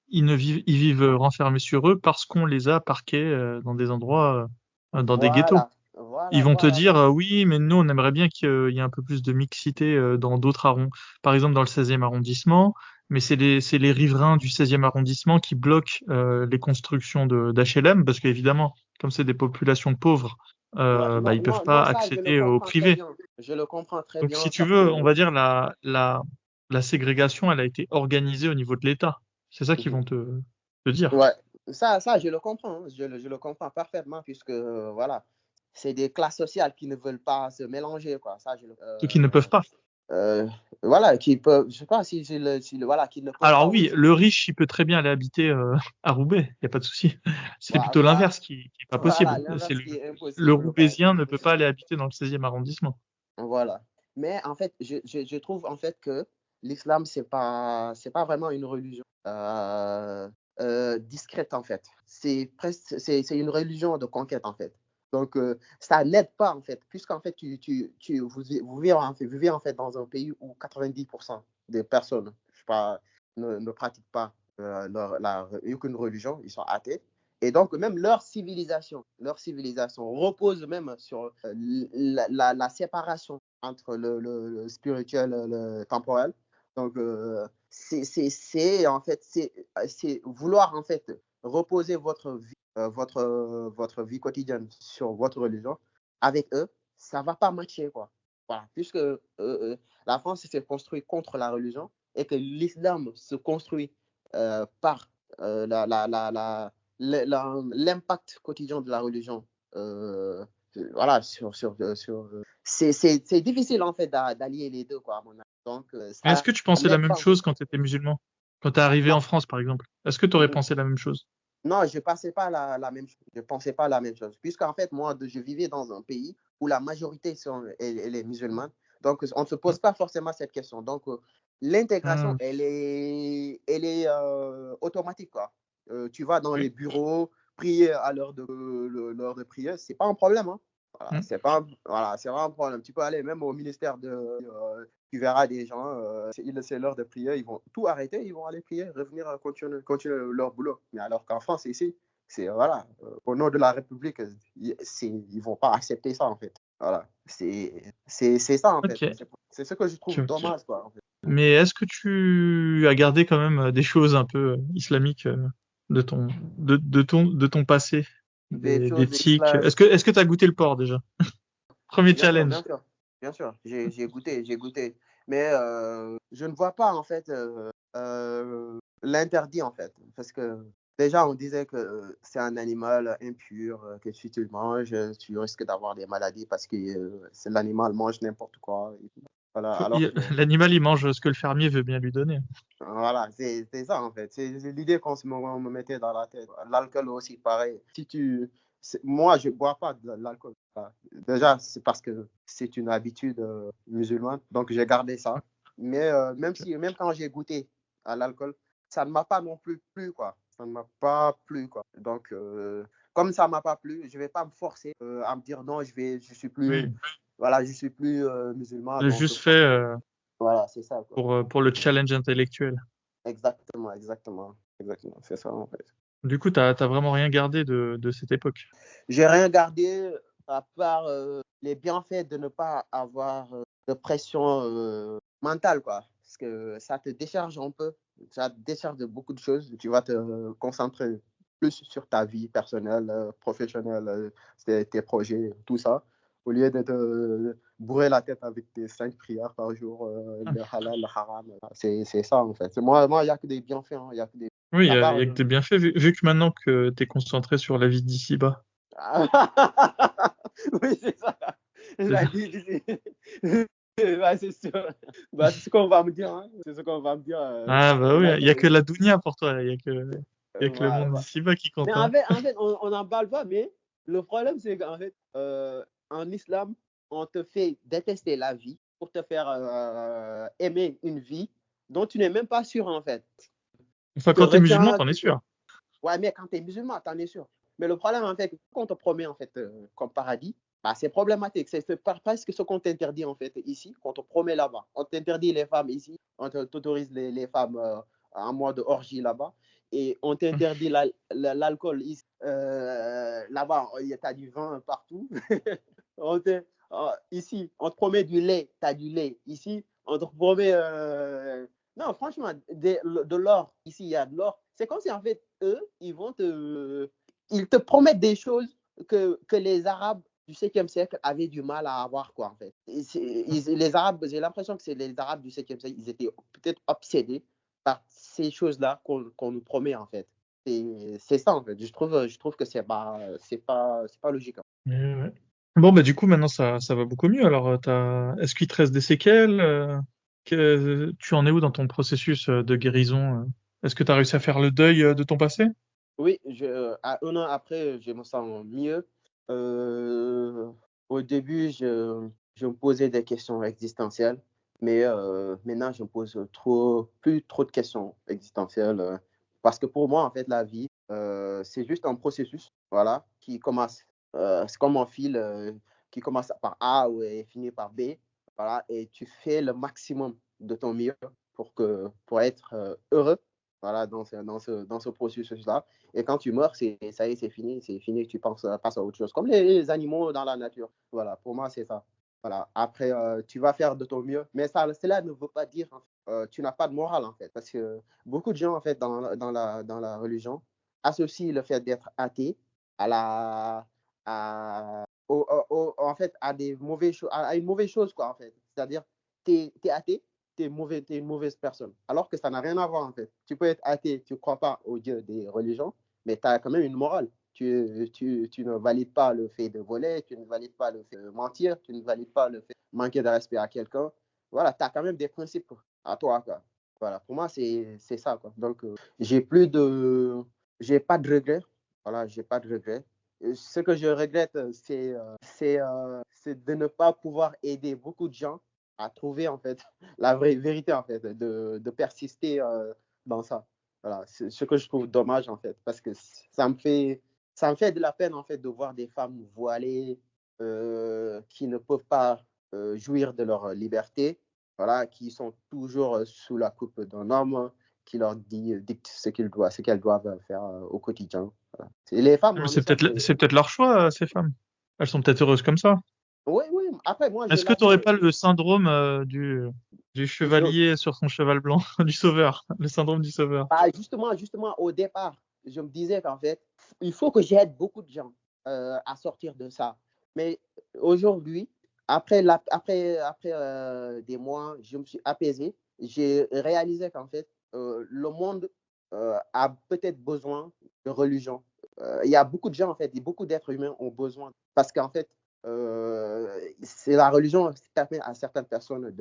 Speaker 1: ils vivent renfermés sur eux parce qu'on les a parqués dans des endroits, dans des ghettos.
Speaker 2: Voilà,
Speaker 1: Ils
Speaker 2: voilà,
Speaker 1: vont te
Speaker 2: voilà,
Speaker 1: dire
Speaker 2: voilà.
Speaker 1: oui, mais nous on aimerait bien qu'il y ait un peu plus de mixité dans d'autres arrondissements. Par exemple dans le 16e arrondissement, mais c'est les riverains du 16e arrondissement qui bloquent les constructions d'HLM parce qu'évidemment, comme c'est des populations pauvres,
Speaker 2: Ouais,
Speaker 1: bah
Speaker 2: non,
Speaker 1: ils peuvent
Speaker 2: non,
Speaker 1: pas
Speaker 2: non, ça, je le
Speaker 1: accéder au
Speaker 2: comprends très
Speaker 1: privé.
Speaker 2: bien. Je le comprends très
Speaker 1: Donc si
Speaker 2: bien
Speaker 1: tu
Speaker 2: parce
Speaker 1: veux,
Speaker 2: que.
Speaker 1: on va dire la ségrégation, elle a été organisée au niveau de l'État. C'est ça qu'ils
Speaker 2: Mhm.
Speaker 1: vont te dire.
Speaker 2: Ouais, ça, je le comprends, hein. Je le comprends parfaitement puisque, voilà, c'est des classes sociales qui ne veulent pas se mélanger, quoi. Ça,
Speaker 1: Ceux qui ne peuvent pas.
Speaker 2: euh, voilà, qui peuvent, je sais pas voilà, qui ne peuvent
Speaker 1: Alors
Speaker 2: pas
Speaker 1: oui,
Speaker 2: aussi.
Speaker 1: le riche, il peut très bien aller habiter à Roubaix, il n'y a pas de souci. C'est plutôt
Speaker 2: Voilà,
Speaker 1: l'inverse qui est pas
Speaker 2: voilà,
Speaker 1: possible. C'est
Speaker 2: l'inverse qui est
Speaker 1: le
Speaker 2: impossible, quoi.
Speaker 1: Roubaisien ne peut pas aller habiter dans le 16e arrondissement.
Speaker 2: Voilà. Mais en fait, je trouve en fait que l'islam, c'est pas vraiment une religion discrète, en fait. C'est une religion de conquête, en fait. Donc, ça n'aide pas, en fait, puisqu'en fait, vous vivez en fait dans un pays où 90% des personnes, je sais pas, ne pratiquent pas aucune religion, ils sont athées. Et donc, même leur civilisation repose même sur la séparation entre le spirituel et le temporel. Donc, en fait, c'est vouloir en fait reposer votre vie quotidienne sur votre religion. Avec eux, ça va pas matcher, quoi. Voilà, puisque la France s'est construite contre la religion et que l'islam se construit par l'impact quotidien de la religion. euh, voilà, c'est difficile en fait d'allier les deux, quoi, à mon avis. Donc,
Speaker 1: Mais est-ce que tu pensais la
Speaker 2: m'aide
Speaker 1: même
Speaker 2: pas en fait.
Speaker 1: chose quand tu étais musulman? Quand tu es arrivé
Speaker 2: Non,
Speaker 1: en France, par exemple? Est-ce que tu aurais pensé la même chose?
Speaker 2: non, je pensais pas la même chose. Je pensais pas la même chose. Puisqu'en fait, moi, je vivais dans un pays où la majorité elle est musulmane. Donc, on ne se pose pas forcément cette question. Donc, l'intégration,
Speaker 1: Hmm.
Speaker 2: elle est automatique, quoi. Tu vas dans les
Speaker 1: Oui.
Speaker 2: bureaux, prier à l'heure de prière, c'est pas un problème, hein. Voilà,
Speaker 1: Hmm.
Speaker 2: c'est pas un problème. Tu peux aller même au ministère tu verras des gens, c'est l'heure de prière, ils vont tout arrêter, ils vont aller prier, revenir continuer leur boulot. Mais alors qu'en France, ici, c'est voilà, au nom de la République, ils vont pas accepter ça en fait. Voilà, c'est ça en fait.
Speaker 1: Ok.
Speaker 2: C'est ce que je
Speaker 1: Ok,
Speaker 2: trouve
Speaker 1: ok.
Speaker 2: dommage, quoi, en fait.
Speaker 1: Mais est-ce que tu as gardé quand même des choses un peu islamiques de ton passé,
Speaker 2: Des
Speaker 1: des
Speaker 2: choses
Speaker 1: tics?
Speaker 2: islamiques.
Speaker 1: Est-ce que tu as goûté le porc déjà? Premier
Speaker 2: Bien sûr,
Speaker 1: challenge.
Speaker 2: bien sûr, bien sûr. J'ai goûté, j'ai goûté. Mais je ne vois pas en fait l'interdit en fait. Parce que déjà, on disait que c'est un animal impur, que si tu le manges, tu risques d'avoir des maladies parce que l'animal mange n'importe quoi. Voilà, alors que
Speaker 1: L'animal, il mange ce que le fermier veut bien lui donner.
Speaker 2: voilà, c'est ça en fait. C'est l'idée on me mettait dans la tête. L'alcool aussi, pareil. Moi, je ne bois pas de l'alcool. Voilà. Déjà, c'est parce que c'est une habitude musulmane. Donc, j'ai gardé ça. Mais même quand j'ai goûté à l'alcool, ça ne m'a pas non plus plu, quoi. Ça ne m'a pas plu, quoi. Donc, comme ça ne m'a pas plu, je ne vais pas me forcer à me dire non, je suis plus,
Speaker 1: Oui.
Speaker 2: voilà, je suis plus musulman.
Speaker 1: J'ai
Speaker 2: Donc,
Speaker 1: juste fait
Speaker 2: voilà, c'est ça, quoi.
Speaker 1: pour le challenge intellectuel.
Speaker 2: Exactement, exactement, exactement. C'est ça, en fait.
Speaker 1: Du coup, t'as vraiment rien gardé de cette époque.
Speaker 2: J'ai rien gardé à part les bienfaits de ne pas avoir de pression mentale, quoi. Parce que ça te décharge un peu, ça te décharge de beaucoup de choses. Tu vas te concentrer plus sur ta vie personnelle, professionnelle, tes projets, tout ça, au lieu de te bourrer la tête avec tes 5 prières par jour, le halal, le haram. C'est ça, en fait. Moi, il n'y a que des bienfaits, hein. Il y a que des...
Speaker 1: Oui,
Speaker 2: À
Speaker 1: il
Speaker 2: part
Speaker 1: y a que des bienfaits, vu que maintenant que t'es concentré sur la vie d'ici-bas.
Speaker 2: oui, c'est ça.
Speaker 1: C'est
Speaker 2: La
Speaker 1: ça.
Speaker 2: vie, bah, c'est sûr. Bah, c'est ce qu'on va me dire, hein. C'est ce qu'on va me dire.
Speaker 1: Ah bah oui,
Speaker 2: Là,
Speaker 1: il y a que la dunya pour toi, il y a que le
Speaker 2: voilà,
Speaker 1: monde
Speaker 2: voilà.
Speaker 1: d'ici-bas qui
Speaker 2: Mais
Speaker 1: compte, hein.
Speaker 2: en fait on n'en parle pas, mais le problème, c'est qu'en fait, en islam, on te fait détester la vie pour te faire aimer une vie dont tu n'es même pas sûr, en fait.
Speaker 1: Enfin,
Speaker 2: Tu te
Speaker 1: quand t'es musulman,
Speaker 2: retiens,
Speaker 1: t'en es sûr.
Speaker 2: ouais, mais quand tu es musulman, t'en es sûr. Mais le problème, en fait, qu'on te promet, en fait, comme paradis, bah, c'est problématique. C'est presque ce qu'on t'interdit, en fait, ici, qu'on te promet là-bas. On t'interdit les femmes ici, on t'autorise les femmes en mode orgie là-bas, et on t'interdit l'alcool ici. Là-bas, tu as du vin partout. Ici, on te promet du lait, tu as du lait. Ici, on te promet non, franchement, de l'or, ici, il y a de l'or. C'est comme si, en fait, eux, ils te promettent des choses que les Arabes du 7e siècle avaient du mal à avoir, quoi, en fait. Les Arabes, j'ai l'impression que c'est les Arabes du 7e siècle, ils étaient peut-être obsédés par ces choses-là qu'on nous promet, en fait. C'est ça, en fait. Je trouve que c'est pas logique, hein.
Speaker 1: Ouais. Bon, bah du coup, maintenant, ça va beaucoup mieux. Alors, est-ce qu'il te reste des séquelles? Tu en es où dans ton processus de guérison? Est-ce que tu as réussi à faire le deuil de ton passé?
Speaker 2: Oui, à un an après, je me sens mieux. Euh, Au début, je me posais des questions existentielles, mais maintenant, je me pose plus trop de questions existentielles, parce que pour moi, en fait, la vie, c'est juste un processus, voilà, qui commence, c'est comme un fil qui commence par A et finit par B, voilà, et tu fais le maximum de ton mieux pour être heureux, voilà, dans ce processus-là. Et quand tu meurs, ça y est, c'est fini, tu passes à autre chose. Comme les animaux dans la nature. Voilà, pour moi, c'est ça. Voilà. Après, tu vas faire de ton mieux. Mais ça, cela ne veut pas dire tu n'as pas de morale, en fait. Parce que beaucoup de gens, en fait, dans la religion, associent le fait d'être athée à la, en fait, à des mauvaises choses, à une mauvaise chose, quoi, en fait. C'est-à-dire, tu es athée, tu es mauvais, t'es une mauvaise personne. Alors que ça n'a rien à voir, en fait. Tu peux être athée, tu ne crois pas au Dieu des religions, mais tu as quand même une morale. Tu ne valides pas le fait de voler, tu ne valides pas le fait de mentir, tu ne valides pas le fait de manquer de respect à quelqu'un. Voilà, tu as quand même des principes à toi, quoi. Voilà, pour moi, c'est ça, quoi. Donc, j'ai pas de regrets. Voilà, j'ai pas de regrets. Ce que je regrette, c'est de ne pas pouvoir aider beaucoup de gens à trouver, en fait, la vraie vérité, en fait, de persister dans ça. Voilà, c'est ce que je trouve dommage, en fait, parce que ça me fait de la peine, en fait, de voir des femmes voilées qui ne peuvent pas jouir de leur liberté, voilà, qui sont toujours sous la coupe d'un homme qui leur dicte ce qu'elles doivent faire au quotidien. Voilà. Les femmes
Speaker 1: Mais
Speaker 2: ne sont que...
Speaker 1: c'est peut-être leur choix, ces femmes. Elles sont peut-être heureuses comme ça.
Speaker 2: Oui, oui, après, moi, je
Speaker 1: Est-ce que tu
Speaker 2: l'avoue,
Speaker 1: n'aurais pas le syndrome du
Speaker 2: je,
Speaker 1: chevalier sur son cheval blanc, du sauveur, le syndrome du sauveur?
Speaker 2: bah, justement, au départ, je me disais qu'en fait, il faut que j'aide beaucoup de gens à sortir de ça. Mais aujourd'hui, après des mois, je me suis apaisé. J'ai réalisé qu'en fait, le monde a peut-être besoin de religion. Il y a beaucoup de gens, en fait, et beaucoup d'êtres humains ont besoin. Parce qu'en fait, c'est la religion qui permet à certaines personnes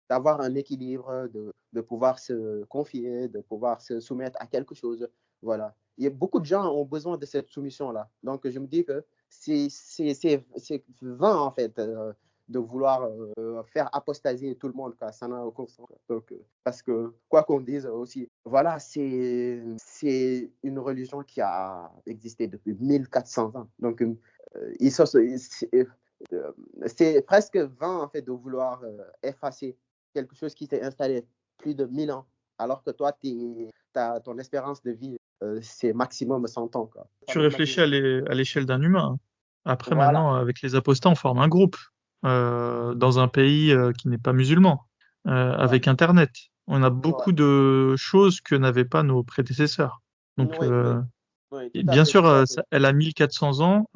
Speaker 2: d'avoir un équilibre, de pouvoir se confier, de pouvoir se soumettre à quelque chose. Voilà. Beaucoup de gens ont besoin de cette soumission-là. Donc, je me dis que c'est vain, en fait, de vouloir faire apostasier tout le monde, quoi. Ça n'a aucun sens. Donc, parce que, quoi qu'on dise aussi, voilà, c'est une religion qui a existé depuis 1400 ans. Donc, c'est presque vain, en fait, de vouloir effacer quelque chose qui s'est installé plus de 1000 ans, alors que toi, ton espérance de vie, c'est maximum 100 ans, quoi.
Speaker 1: Tu réfléchis à l'échelle d'un humain. Après,
Speaker 2: Voilà.
Speaker 1: maintenant, avec les apostats, on forme un groupe dans un pays qui n'est pas musulman,
Speaker 2: Ouais.
Speaker 1: avec Internet. On a
Speaker 2: Ouais.
Speaker 1: beaucoup de choses que n'avaient pas nos prédécesseurs. Donc,
Speaker 2: Oui, oui, oui, tout à
Speaker 1: bien
Speaker 2: fait,
Speaker 1: sûr,
Speaker 2: tout à fait.
Speaker 1: elle a 1400 ans,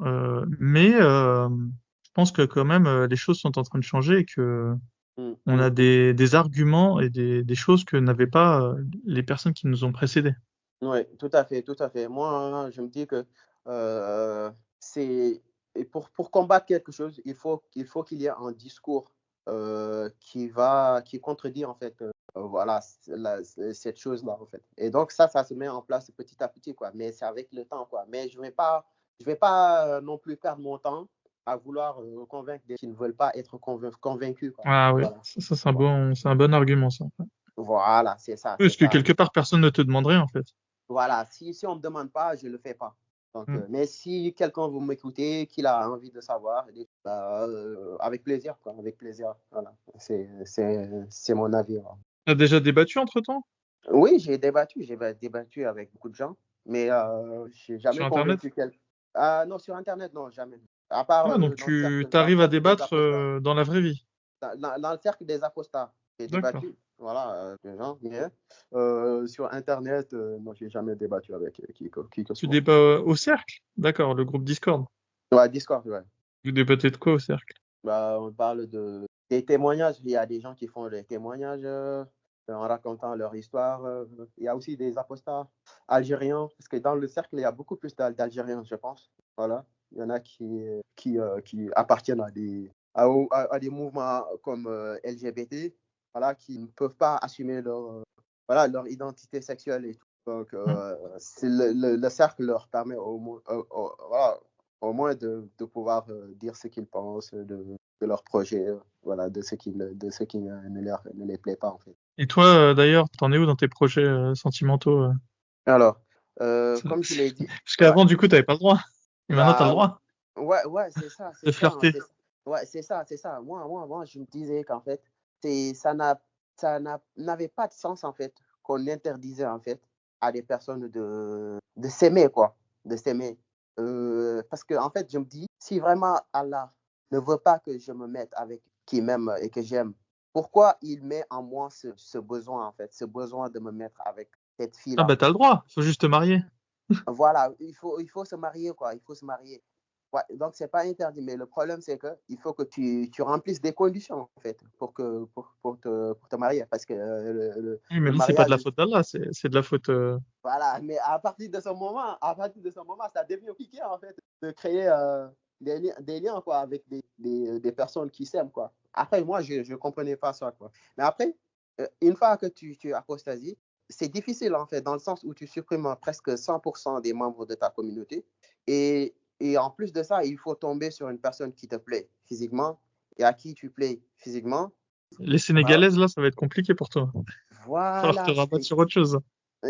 Speaker 1: mais je pense que quand même, les choses sont en train de changer et que
Speaker 2: Mm,
Speaker 1: on
Speaker 2: mm,
Speaker 1: a
Speaker 2: mm.
Speaker 1: des arguments et des choses que n'avaient pas les personnes qui nous ont précédés.
Speaker 2: Oui, tout à fait, tout à fait. Moi, hein, je me dis que euh, c'est et pour combattre quelque chose, il faut qu'il y ait un discours qui contredit en fait voilà cette chose-là en fait. Et donc ça se met en place petit à petit quoi. Mais c'est avec le temps quoi. Mais je vais pas non plus perdre mon temps à vouloir convaincre des gens qui ne veulent pas être convaincus quoi.
Speaker 1: Ah oui,
Speaker 2: Voilà,
Speaker 1: ça c'est un bon argument, ça.
Speaker 2: voilà, c'est ça,
Speaker 1: Oui,
Speaker 2: c'est
Speaker 1: parce que
Speaker 2: ça.
Speaker 1: quelque part, personne ne te demanderait, en fait.
Speaker 2: Voilà, si on ne me demande pas, je ne le fais pas. Donc,
Speaker 1: Mm.
Speaker 2: mais si quelqu'un veut m'écouter, qu'il a envie de savoir, avec plaisir, quoi, avec plaisir. Voilà, c'est mon avis. Voilà.
Speaker 1: T'as déjà débattu entre-temps?
Speaker 2: Oui, j'ai débattu avec beaucoup de gens, mais je n'ai
Speaker 1: Sur
Speaker 2: jamais
Speaker 1: Internet?
Speaker 2: convaincu quelqu'un. Ah non, sur Internet, non, jamais. À part
Speaker 1: Ah, donc
Speaker 2: dans le
Speaker 1: t'arrives à
Speaker 2: cercle des
Speaker 1: débattre
Speaker 2: apostats.
Speaker 1: dans la vraie vie.
Speaker 2: Dans le cercle des apostats, j'ai
Speaker 1: D'accord.
Speaker 2: débattu, voilà, des gens, mais sur Internet, non, j'ai jamais débattu avec qui que ce
Speaker 1: Tu
Speaker 2: soit.
Speaker 1: débats au cercle? D'accord, le groupe Discord.
Speaker 2: Ouais, Discord, ouais.
Speaker 1: Vous débattez de quoi au cercle?
Speaker 2: Bah, on parle des témoignages. Il y a des gens qui font des témoignages en racontant leur histoire. Il y a aussi des apostats algériens, parce que dans le cercle, il y a beaucoup plus d'Algériens, je pense. Voilà. Il y en a qui appartiennent à des mouvements comme LGBT, voilà, qui ne peuvent pas assumer voilà, leur identité sexuelle et tout. Donc,
Speaker 1: Mm.
Speaker 2: le cercle leur permet voilà, au moins de pouvoir dire ce qu'ils pensent de leur projet, voilà, de ce qui ne les plaît pas en fait.
Speaker 1: Et toi, d'ailleurs, t'en es où dans tes projets sentimentaux?
Speaker 2: Alors,
Speaker 1: C'est-
Speaker 2: comme je l'ai dit,
Speaker 1: Parce
Speaker 2: ouais,
Speaker 1: qu'avant, du coup, t'avais pas le droit. Et maintenant, t'as le
Speaker 2: bah,
Speaker 1: droit
Speaker 2: ouais,
Speaker 1: de
Speaker 2: c'est ça, hein,
Speaker 1: flirter.
Speaker 2: ouais, c'est ça. Moi, je me disais qu'en fait, n'avait pas de sens en fait qu'on interdisait en fait à des personnes de s'aimer quoi, de s'aimer. Parce que en fait, je me dis, si vraiment Allah ne veut pas que je me mette avec qui m'aime et que j'aime, pourquoi il met en moi ce besoin, en fait, ce besoin de me mettre avec cette
Speaker 1: Ah
Speaker 2: fille-là?
Speaker 1: bah t'as le droit, faut juste te marier.
Speaker 2: Voilà, il faut se marier, quoi. Il faut se marier. Ouais, donc, c'est pas interdit. Mais le problème, c'est qu'il faut que tu remplisses des conditions, en fait, pour te marier. Parce que
Speaker 1: Oui, mais
Speaker 2: le
Speaker 1: là, c'est pas de
Speaker 2: mariage,
Speaker 1: la faute d'Allah, c'est de la faute.
Speaker 2: voilà. Mais à partir de ce moment, ça devient compliqué, en fait, de créer des liens, quoi, avec des personnes qui s'aiment, quoi. Après, moi, je ne comprenais pas ça, quoi. Mais après, une fois que tu apostasies, c'est difficile, en fait, dans le sens où tu supprimes presque 100% des membres de ta communauté. Et en plus de ça, il faut tomber sur une personne qui te plaît physiquement et à qui tu plais physiquement.
Speaker 1: Les
Speaker 2: Voilà,
Speaker 1: Sénégalaises, là, ça va être compliqué pour toi. Falloir te
Speaker 2: voilà,
Speaker 1: rabattre sur autre chose.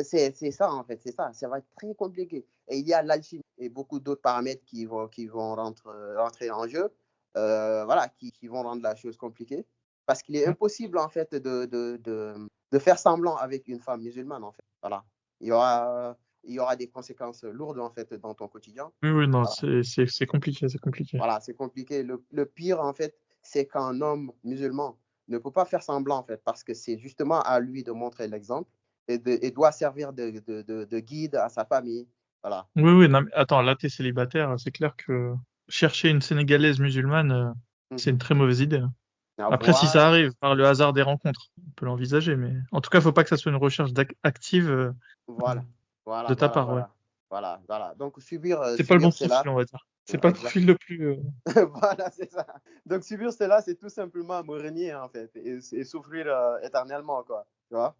Speaker 2: c'est ça, en fait, c'est ça. Ça va être très compliqué. Et il y a l'alchimie et beaucoup d'autres paramètres qui vont rentrer en jeu, voilà, qui vont rendre la chose compliquée. Parce qu'il est
Speaker 1: Mm.
Speaker 2: impossible, en fait, de faire semblant avec une femme musulmane, en fait. Voilà. Il y aura des conséquences lourdes, en fait, dans ton quotidien.
Speaker 1: Oui, oui, non,
Speaker 2: Voilà.
Speaker 1: c'est compliqué, c'est compliqué.
Speaker 2: Voilà, c'est compliqué. Le pire, en fait, c'est qu'un homme musulman ne peut pas faire semblant, en fait, parce que c'est justement à lui de montrer l'exemple et doit servir de guide à sa famille. Voilà.
Speaker 1: Oui, oui, non, mais attends, là, t'es célibataire, c'est clair que chercher une Sénégalaise musulmane, c'est une
Speaker 2: Mhm.
Speaker 1: très mauvaise idée, hein.
Speaker 2: Ah,
Speaker 1: Après, si ça
Speaker 2: voilà,
Speaker 1: arrive par le hasard des rencontres, on peut l'envisager, mais en tout cas, faut pas que ça soit une recherche active
Speaker 2: voilà, voilà,
Speaker 1: de ta
Speaker 2: voilà,
Speaker 1: part, ouais.
Speaker 2: voilà, voilà, voilà. Donc, subir,
Speaker 1: C'est pas le bon
Speaker 2: cela,
Speaker 1: profil, on va dire. C'est pas le
Speaker 2: exact.
Speaker 1: profil le plus.
Speaker 2: Voilà, c'est ça. Donc, subir cela, c'est tout simplement me renier, en fait, et souffrir éternellement, quoi. Tu vois?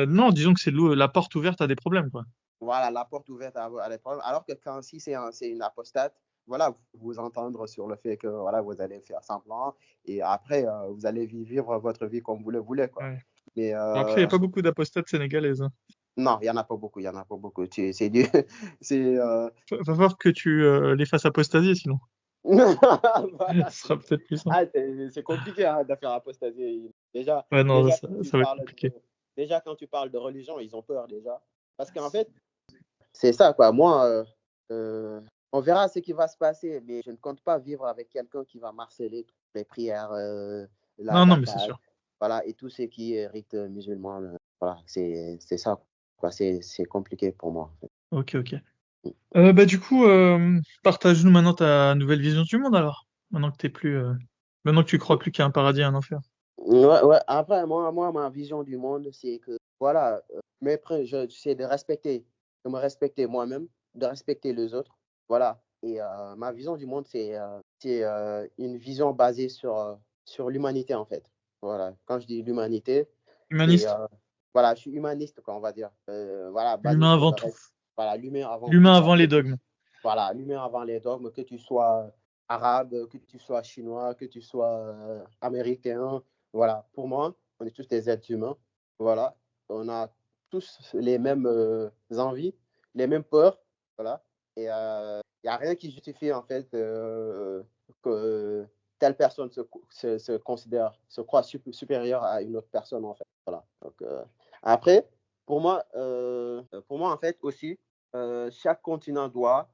Speaker 1: Non, disons que c'est la porte ouverte à des problèmes, quoi.
Speaker 2: Voilà, la porte ouverte à des problèmes. Alors que quand si c'est une apostate, voilà, vous vous entendre sur le fait que voilà, vous allez faire semblant et après, vous allez vivre votre vie comme vous le voulez, quoi.
Speaker 1: Ouais.
Speaker 2: Mais
Speaker 1: Bon, après, il n'y a pas beaucoup d'apostates sénégalaises, hein.
Speaker 2: non, il y en a pas beaucoup, il y en a pas beaucoup. C'est du c'est
Speaker 1: Va voir que tu les fasses apostasier, sinon.
Speaker 2: voilà,
Speaker 1: Ce sera peut-être plus simple.
Speaker 2: c'est compliqué, hein, de faire apostasie. Déjà
Speaker 1: Ouais, non,
Speaker 2: déjà
Speaker 1: ça,
Speaker 2: quand tu
Speaker 1: ça va être
Speaker 2: parles
Speaker 1: compliqué.
Speaker 2: de religion, ils ont peur déjà. Parce qu'en fait, c'est ça, quoi. Moi, on verra ce qui va se passer, mais je ne compte pas vivre avec quelqu'un qui va marceler toutes les prières, la
Speaker 1: Non, non, mais c'est
Speaker 2: zakat,
Speaker 1: sûr.
Speaker 2: voilà, et tout ce qui est rite musulman. Voilà, c'est ça, quoi. C'est compliqué pour moi, en fait.
Speaker 1: Ok, ok. Bah, du coup, partage-nous maintenant ta nouvelle vision du monde, alors. Maintenant que t'es plus, maintenant que tu crois plus qu'il y a un paradis et un enfer.
Speaker 2: Ouais, ouais. Après, moi, ma vision du monde, c'est que, voilà, c'est de me respecter moi-même, de respecter les autres. Voilà. Et ma vision du monde, c'est une vision basée sur l'humanité, en fait. Voilà. Quand je dis l'humanité, c'est,
Speaker 1: Humaniste.
Speaker 2: voilà, je suis humaniste, quoi, on va dire. Voilà, basé
Speaker 1: L'humain
Speaker 2: sur
Speaker 1: avant
Speaker 2: le
Speaker 1: tout.
Speaker 2: reste. Voilà, l'humain avant tout,
Speaker 1: L'humain
Speaker 2: quoi.
Speaker 1: avant les dogmes.
Speaker 2: Voilà, l'humain avant les dogmes, que tu sois arabe, que tu sois chinois, que tu sois américain. Voilà, pour moi, on est tous des êtres humains. Voilà, on a tous les mêmes envies, les mêmes peurs. Voilà, et il n'y a rien qui justifie en fait que telle personne se considère, se croit supérieure à une autre personne en fait. Voilà. Donc, après, pour moi en fait aussi, chaque continent doit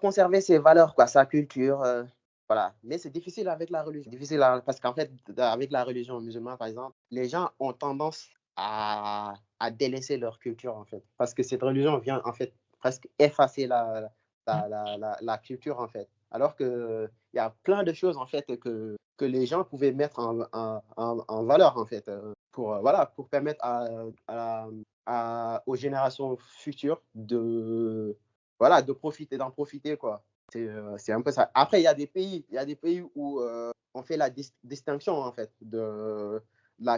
Speaker 2: conserver ses valeurs, quoi, sa culture. Voilà. Mais c'est difficile avec la religion. Difficile parce qu'en fait, avec la religion musulmane, par exemple, les gens ont tendance à délaisser leur culture, en fait. Parce que cette religion vient, en fait, presque effacer la culture, en fait. Alors qu'il y a plein de choses, en fait, que les gens pouvaient mettre en valeur, en fait, voilà, pour permettre aux générations futures voilà, d'en profiter, quoi. C'est un peu ça. Après, il y a des pays où on fait la distinction, en fait, de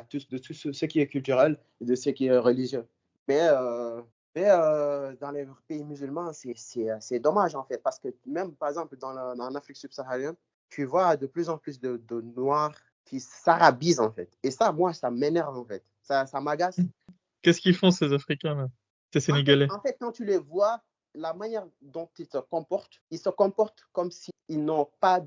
Speaker 2: tout ce qui est culturel et de ce qui est religieux. Mais, dans les pays musulmans, c'est dommage, en fait, parce que même, par exemple, en Afrique subsaharienne, tu vois de plus en plus de Noirs qui s'arabisent, en fait. Et ça, moi, ça m'énerve, en fait. Ça m'agace.
Speaker 1: Qu'est-ce qu'ils font, ces Africains, là? Ces
Speaker 2: En fait,
Speaker 1: Sénégalais?
Speaker 2: en fait, quand tu les vois, la manière dont ils se comportent comme s'ils n'ont pas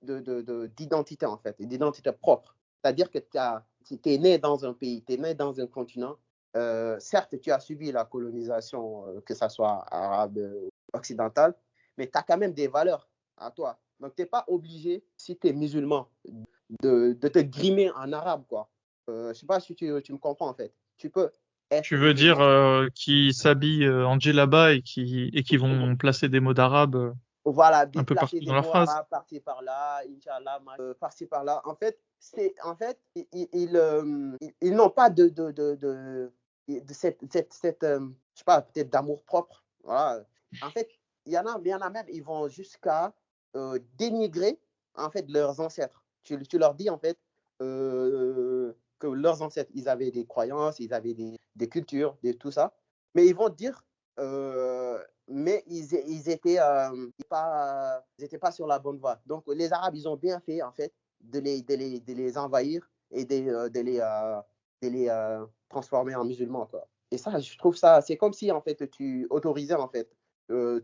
Speaker 2: d'identité, en fait, d'identité propre. C'est-à-dire que tu es né dans un pays, tu es né dans un continent. Certes, tu as subi la colonisation, que ce soit arabe, occidentale, mais tu as quand même des valeurs à toi. Donc, tu n'es pas obligé, si tu es musulman, de te grimer en arabe, quoi. Je sais pas si tu me comprends, en fait. Tu peux
Speaker 1: Tu
Speaker 2: être
Speaker 1: veux dire
Speaker 2: musulman.
Speaker 1: qui s'habillent en djellaba et qui vont placer des mots d'arabe
Speaker 2: Voilà,
Speaker 1: un peu
Speaker 2: placer
Speaker 1: partout
Speaker 2: des
Speaker 1: dans leurs
Speaker 2: mots
Speaker 1: phrases.
Speaker 2: arabes par-ci par-là, Inch'Allah, par-ci par-là. En fait, ils n'ont pas de je sais pas, peut-être d'amour propre. Voilà. En fait, il y en a même, ils vont jusqu'à dénigrer en fait leurs ancêtres. Tu leur dis en fait que leurs ancêtres, ils avaient des croyances, ils avaient des cultures, tout ça, mais ils vont dire euh, mais ils étaient pas sur la bonne voie. Donc, les Arabes, ils ont bien fait, en fait, de les envahir et de les transformer en musulmans, quoi. Et ça, je trouve ça, c'est comme si, en fait, tu autorisais, en fait,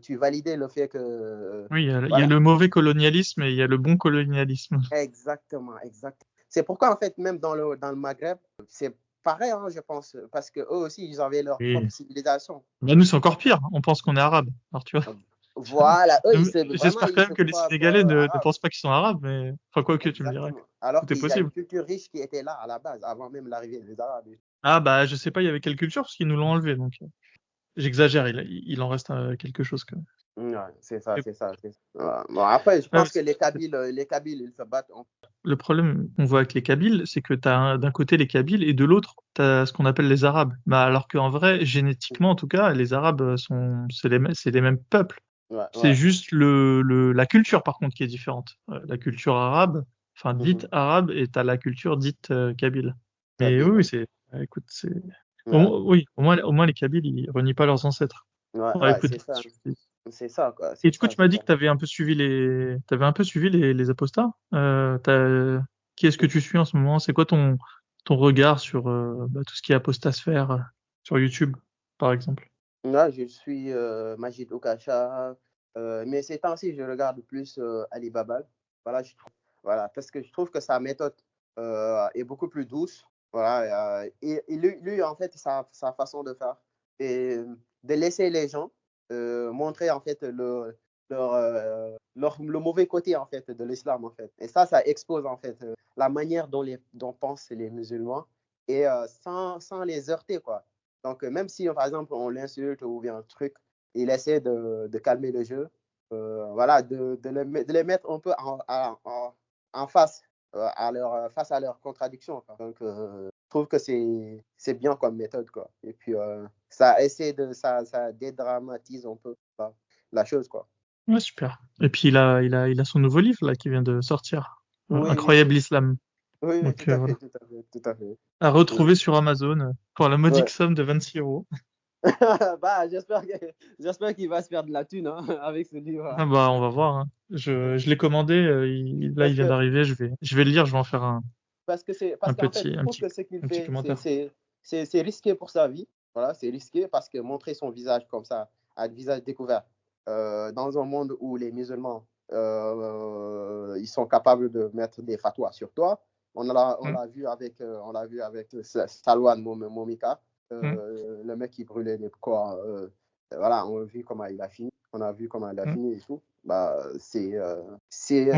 Speaker 2: tu validais le fait que,
Speaker 1: Oui, il y a
Speaker 2: voilà,
Speaker 1: le mauvais colonialisme et il y a le bon colonialisme.
Speaker 2: exactement, exact. C'est pourquoi, en fait, même dans le Maghreb, c'est pareil, hein, je pense, parce qu'eux aussi, ils avaient leur
Speaker 1: Oui.
Speaker 2: propre civilisation.
Speaker 1: Bah, nous, c'est encore pire. On pense qu'on est arabe. Alors, tu vois.
Speaker 2: Voilà, eux, vraiment,
Speaker 1: J'espère
Speaker 2: ils
Speaker 1: quand
Speaker 2: se
Speaker 1: même que les
Speaker 2: croient
Speaker 1: Sénégalais ne
Speaker 2: arabes.
Speaker 1: pensent pas qu'ils sont arabes, mais enfin quoi que tu me dirais.
Speaker 2: Exactement. Alors
Speaker 1: Tout est
Speaker 2: qu'il y a une
Speaker 1: possible.
Speaker 2: culture riche qui était là à la base, avant même l'arrivée des Arabes.
Speaker 1: Ah bah je sais pas, il y avait quelle culture parce qu'ils nous l'ont enlevé, donc j'exagère. Il en reste quelque chose quand même.
Speaker 2: Ouais, c'est ça,
Speaker 1: Et-
Speaker 2: c'est ça, c'est ça. Voilà. Bon, après, je
Speaker 1: ouais,
Speaker 2: pense que les Kabyles, ils se battent.
Speaker 1: le problème qu'on voit avec les Kabyles, c'est que d'un côté les Kabyles et de l'autre t'as ce qu'on appelle les Arabes. Bah alors qu'en vrai, génétiquement en tout cas, les Arabes c'est les mêmes peuples.
Speaker 2: Ouais,
Speaker 1: C'est
Speaker 2: ouais.
Speaker 1: juste la culture par contre qui est différente. La culture arabe, enfin dite
Speaker 2: Mhm.
Speaker 1: arabe, et t'as la culture dite kabyle. Mais oui,
Speaker 2: Kabyle,
Speaker 1: oui,
Speaker 2: ouais.
Speaker 1: écoute,
Speaker 2: Ouais,
Speaker 1: oui, au moins les Kabyles, ils renient pas leurs ancêtres.
Speaker 2: ouais,
Speaker 1: Ouais,
Speaker 2: ouais,
Speaker 1: écoute,
Speaker 2: c'est ça. C'est ça, quoi.
Speaker 1: et
Speaker 2: C'est
Speaker 1: du coup,
Speaker 2: ça,
Speaker 1: tu m'as
Speaker 2: c'est
Speaker 1: dit
Speaker 2: ça.
Speaker 1: que t'avais un peu suivi les apostats. Qui est-ce que tu suis en ce moment? C'est quoi ton regard sur tout ce qui est apostasphère sur YouTube, par exemple?
Speaker 2: Là, je suis Majid Okacha, mais ces temps-ci, je regarde plus Ali Babal. Voilà, voilà, parce que je trouve que sa méthode est beaucoup plus douce. Voilà, et lui, en fait, sa façon de faire, et de laisser les gens montrer en fait le mauvais côté en fait de l'islam en fait. Et ça expose en fait la manière dont pensent les musulmans et sans les heurter quoi. Donc, même si, par exemple, on l'insulte ou bien un truc, il essaie de calmer le jeu, voilà, de les mettre un peu en face, face à leurs contradictions, quoi. Donc, je trouve que c'est bien comme méthode, quoi. Et puis, ça dédramatise un peu la chose, quoi.
Speaker 1: Ouais, super. Et puis il a son nouveau livre là qui vient de sortir,
Speaker 2: Oui, oui, oui.
Speaker 1: Incroyable Islam.
Speaker 2: Oui, oui,
Speaker 1: Donc
Speaker 2: tout à fait,
Speaker 1: voilà,
Speaker 2: tout à fait, tout à fait.
Speaker 1: à
Speaker 2: Ouais.
Speaker 1: retrouver sur Amazon pour la modique
Speaker 2: Ouais.
Speaker 1: somme de 26 euros.
Speaker 2: Bah, j'espère qu'il va se faire de la thune hein, avec ce livre.
Speaker 1: Ah bah on va voir, hein. Je l'ai commandé, là il
Speaker 2: Parce
Speaker 1: vient
Speaker 2: que
Speaker 1: d'arriver, je vais le lire, je vais en faire
Speaker 2: parce qu'en fait, je trouve que ce qu'il
Speaker 1: un petit
Speaker 2: fait,
Speaker 1: commentaire.
Speaker 2: c'est risqué pour sa vie. Voilà, c'est risqué parce que montrer son visage comme ça, à visage découvert, dans un monde où les musulmans, ils sont capables de mettre des fatwas sur toi. On
Speaker 1: Mm,
Speaker 2: l'a vu avec Salwan Momika,
Speaker 1: mm,
Speaker 2: le mec qui brûlait les corps. Voilà, on a vu comment il a fini. On a vu comment il a
Speaker 1: mm.
Speaker 2: fini et tout. Bah, c'est
Speaker 1: En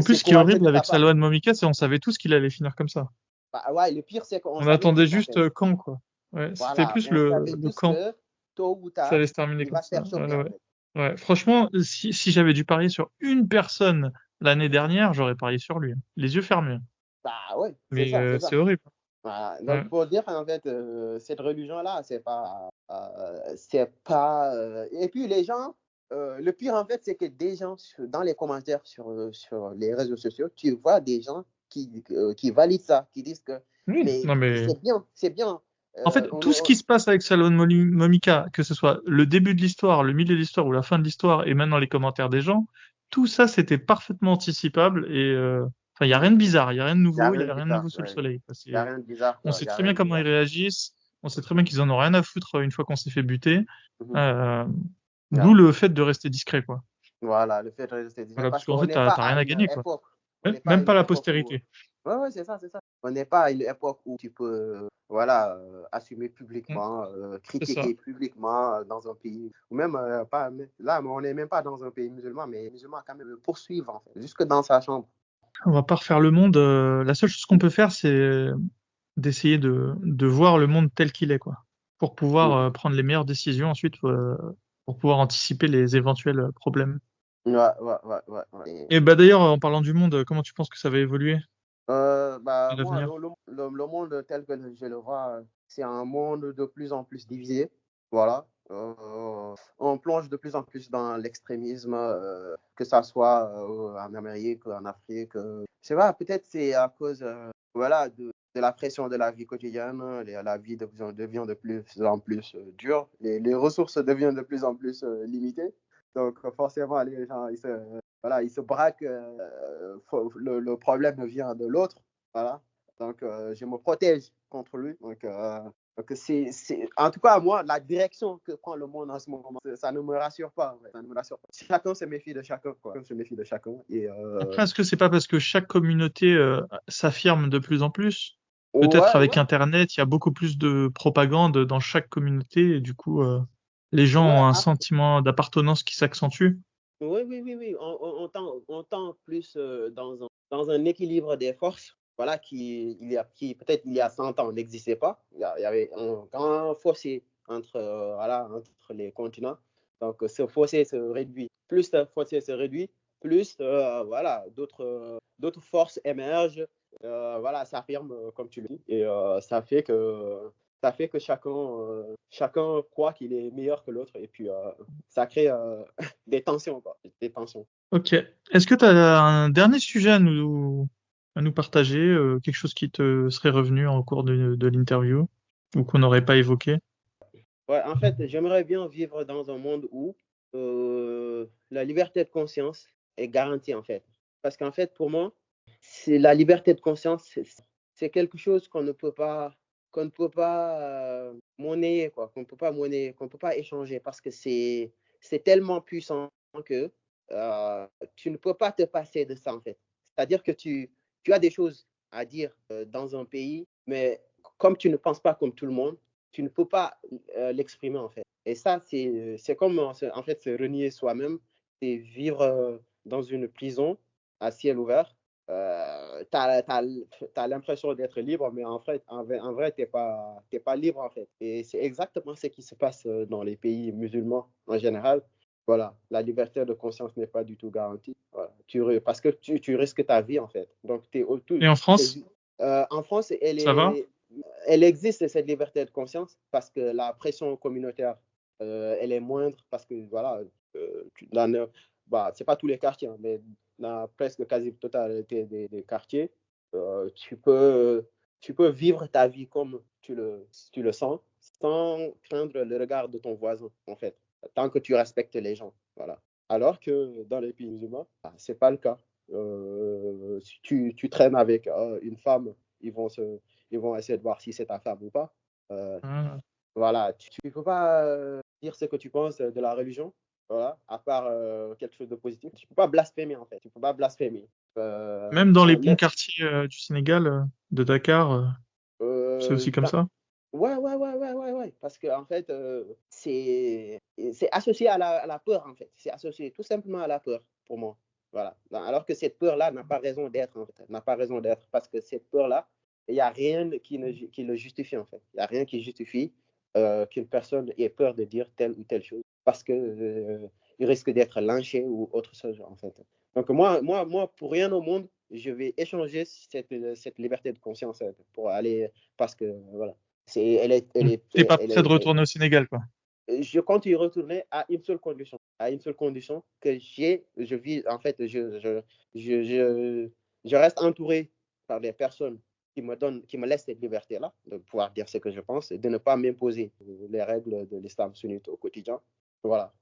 Speaker 1: plus,
Speaker 2: c'est
Speaker 1: ce qui est
Speaker 2: courageux
Speaker 1: horrible
Speaker 2: de ta
Speaker 1: avec
Speaker 2: part.
Speaker 1: Salwan Momika, c'est on savait tous qu'il allait finir comme ça.
Speaker 2: Bah, ouais, le pire, c'est qu'on
Speaker 1: On
Speaker 2: savait
Speaker 1: attendait
Speaker 2: tous, en
Speaker 1: juste
Speaker 2: fait.
Speaker 1: quand, quoi. Ouais, c'était
Speaker 2: Voilà,
Speaker 1: plus
Speaker 2: on savait
Speaker 1: le
Speaker 2: tous
Speaker 1: quand
Speaker 2: que tôt ou
Speaker 1: ça
Speaker 2: tard,
Speaker 1: allait se terminer
Speaker 2: il
Speaker 1: comme
Speaker 2: va se
Speaker 1: ça.
Speaker 2: faire
Speaker 1: Ouais,
Speaker 2: choper, en
Speaker 1: ouais.
Speaker 2: fait.
Speaker 1: Ouais, franchement, si j'avais dû parier sur une personne l'année dernière, j'aurais parié sur lui, hein. Les yeux fermés.
Speaker 2: Bah ouais, c'est
Speaker 1: Mais
Speaker 2: ça, c'est ça.
Speaker 1: c'est horrible.
Speaker 2: Voilà.
Speaker 1: Ouais.
Speaker 2: Donc, pour dire, en fait, cette religion-là, c'est pas. Et puis, les gens, le pire, en fait, c'est que des gens, dans les commentaires sur les réseaux sociaux, tu vois des gens qui valident ça, qui disent que,
Speaker 1: Oui,
Speaker 2: mais
Speaker 1: non mais
Speaker 2: c'est bien, c'est bien.
Speaker 1: en fait,
Speaker 2: On
Speaker 1: tout ce
Speaker 2: est.
Speaker 1: qui se passe avec Salomon Momika, que ce soit le début de l'histoire, le milieu de l'histoire ou la fin de l'histoire, et maintenant les commentaires des gens, tout ça c'était parfaitement anticipable et enfin il y a rien de bizarre, il y a rien de
Speaker 2: Il n'y a
Speaker 1: nouveau, il y
Speaker 2: rien
Speaker 1: a
Speaker 2: de
Speaker 1: rien de
Speaker 2: bizarre,
Speaker 1: nouveau sous le
Speaker 2: ouais.
Speaker 1: soleil.
Speaker 2: Il n'y a rien de bizarre,
Speaker 1: On
Speaker 2: quoi. Il
Speaker 1: sait
Speaker 2: n'y a
Speaker 1: très
Speaker 2: rien
Speaker 1: bien
Speaker 2: de
Speaker 1: comment ils
Speaker 2: bizarre.
Speaker 1: réagissent, on sait très bien qu'ils en ont rien à foutre une fois qu'on s'est fait buter.
Speaker 2: Mhm.
Speaker 1: Euh,
Speaker 2: Ouais.
Speaker 1: D'où le fait de rester discret, quoi.
Speaker 2: Voilà, le fait de rester discret,
Speaker 1: Voilà,
Speaker 2: parce
Speaker 1: parce qu'en
Speaker 2: qu'on
Speaker 1: fait
Speaker 2: n'est pas
Speaker 1: t'as
Speaker 2: à
Speaker 1: rien à
Speaker 2: une
Speaker 1: gagner, quoi.
Speaker 2: époque, on n'est pas à
Speaker 1: Même
Speaker 2: une
Speaker 1: pas la
Speaker 2: époque où,
Speaker 1: postérité.
Speaker 2: Ouais, ouais, c'est ça, c'est ça. On n'est pas à une époque où tu peux, voilà, assumer
Speaker 1: Mm,
Speaker 2: publiquement,
Speaker 1: c'est ça.
Speaker 2: critiquer publiquement dans un pays, ou même pas, là, on n'est même pas dans un pays musulman, mais les musulmans quand même le poursuivent, en fait, jusque dans sa chambre.
Speaker 1: On va pas refaire le monde. La seule chose qu'on peut faire, c'est d'essayer de voir le monde tel qu'il est, quoi, pour pouvoir
Speaker 2: Mm.
Speaker 1: prendre les meilleures décisions ensuite, pour pouvoir anticiper les éventuels problèmes.
Speaker 2: Ouais, ouais, ouais, ouais, ouais.
Speaker 1: Et bah d'ailleurs, en parlant du monde, comment tu penses que ça va évoluer à
Speaker 2: Bah, moi,
Speaker 1: l'avenir?
Speaker 2: le monde tel que je le vois, c'est un monde de plus en plus divisé. Voilà. On plonge de plus en plus dans l'extrémisme, que ça soit en Amérique, en Afrique. Je sais pas, peut-être c'est à cause voilà, de la pression de la vie quotidienne. La vie devient de plus en plus dure. Les ressources deviennent de plus en plus limitées. Donc, forcément, les gens, voilà, ils se braquent. Le problème vient de l'autre. Voilà. Donc, je me protège contre lui. Donc en tout cas, moi, la direction que prend le monde en ce moment, ça ne me rassure pas. Ouais. Ça ne me rassure pas. Chacun se méfie de chacun. Quoi. Chacun se méfie de chacun.
Speaker 1: Après, est-ce que c'est pas parce que chaque communauté s'affirme de plus en plus? Peut-être
Speaker 2: Ouais,
Speaker 1: avec
Speaker 2: ouais,
Speaker 1: Internet, il y a beaucoup plus de propagande dans chaque communauté et du coup, les gens
Speaker 2: ouais.
Speaker 1: ont un sentiment d'appartenance qui s'accentue.
Speaker 2: Oui, oui, oui, oui. On tend plus dans un équilibre des forces, voilà, qui peut-être il y a 100 ans n'existait pas. Il y avait un grand fossé voilà, entre les continents. Donc, ce fossé se réduit. Plus ce fossé se réduit, plus voilà, d'autres forces émergent, voilà, s'affirment, comme tu le dis. Et ça fait que chacun croit qu'il est meilleur que l'autre. Et puis, ça crée des tensions, quoi. Des tensions.
Speaker 1: Ok. Est-ce que tu as un dernier sujet à nous partager, quelque chose qui te serait revenu en cours de l'interview ou qu'on n'aurait pas évoqué?
Speaker 2: Ouais, en fait, j'aimerais bien vivre dans un monde où la liberté de conscience est garantie, en fait. Parce qu'en fait, pour moi, c'est la liberté de conscience, c'est quelque chose qu'on ne peut pas monnayer, quoi, qu'on ne peut pas monnayer, qu'on ne peut pas échanger, parce que c'est tellement puissant que tu ne peux pas te passer de ça, en fait. C'est-à-dire que tu as des choses à dire dans un pays, mais comme tu ne penses pas comme tout le monde, tu ne peux pas l'exprimer, en fait. Et ça, c'est comme, en fait, se renier soi-même, c'est vivre dans une prison à ciel ouvert. Tu as l'impression d'être libre, mais en vrai t'es pas libre, en fait. Et c'est exactement ce qui se passe dans les pays musulmans en général. Voilà, la liberté de conscience n'est pas du tout garantie. Voilà. Parce que tu risques ta vie, en fait. Donc,
Speaker 1: Et en France,
Speaker 2: en France,
Speaker 1: ça va?
Speaker 2: elle existe, cette liberté de conscience, parce que la pression communautaire, elle est moindre, parce que, voilà, c'est pas tous les quartiers, hein, mais dans presque quasi-totalité des quartiers, tu peux vivre ta vie comme tu le sens, sans craindre le regard de ton voisin, en fait, tant que tu respectes les gens. Voilà. Alors que dans les pays musulmans, c'est pas le cas. Si tu traînes avec une femme, ils vont, se, ils vont essayer de voir si c'est ta femme ou pas. Euh,
Speaker 1: Ah,
Speaker 2: voilà, tu ne peux pas dire ce que tu penses de la religion, voilà, à part quelque chose de positif. Tu ne peux pas blasphémer, en fait. Tu ne peux pas blasphémer.
Speaker 1: même dans les
Speaker 2: On
Speaker 1: bons
Speaker 2: laisse,
Speaker 1: quartiers du Sénégal, de Dakar, c'est aussi comme
Speaker 2: dans,
Speaker 1: ça?
Speaker 2: ouais, ouais, ouais, ouais, ouais, ouais. Parce que, en fait, c'est associé à la peur, en fait. C'est associé tout simplement à la peur, pour moi. Voilà. Alors que cette peur-là n'a pas raison d'être, en fait. N'a pas raison d'être. Parce que cette peur-là, il n'y a rien qui le justifie, en fait. Il n'y a rien qui justifie qu'une personne ait peur de dire telle ou telle chose. Parce que il risque d'être lynché ou autre chose, en fait. Donc, moi, pour rien au monde, je vais échanger cette liberté de conscience pour aller. Parce que, voilà.
Speaker 1: Donc, t'es pas prêt de retourner au Sénégal, quoi.
Speaker 2: Je compte y retourner à une seule condition, que je vis, en fait, je reste entouré par des personnes qui me laissent cette liberté-là, de pouvoir dire ce que je pense et de ne pas m'imposer les règles de l'islam sunnite au quotidien. Voilà.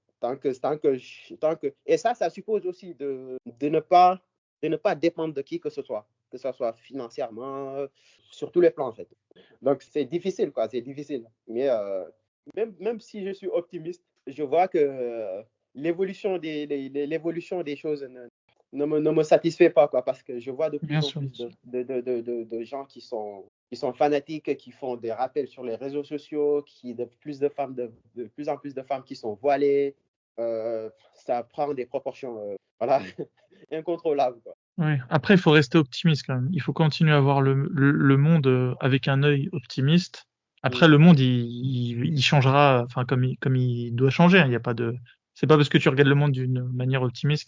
Speaker 2: Et ça suppose aussi de ne pas dépendre de qui que ce soit financièrement, sur tous les plans, en fait. Donc, c'est difficile, quoi, c'est difficile. Mais même si je suis optimiste, je vois que l'évolution des choses ne me satisfait pas, quoi, parce que je vois de
Speaker 1: Bien
Speaker 2: plus en
Speaker 1: sûr, bien
Speaker 2: plus
Speaker 1: sûr.
Speaker 2: de gens qui sont fanatiques, qui font des rappels sur les réseaux sociaux, de plus en plus de femmes qui sont voilées. Ça prend des proportions, voilà, incontrôlables, quoi.
Speaker 1: Ouais. Après, il faut rester optimiste quand même. Il faut continuer à voir le monde avec un œil optimiste. Après,
Speaker 2: Mm,
Speaker 1: le monde, il changera, enfin, comme il doit changer, hein. Il y a pas de, c'est pas parce que tu regardes le monde d'une manière optimiste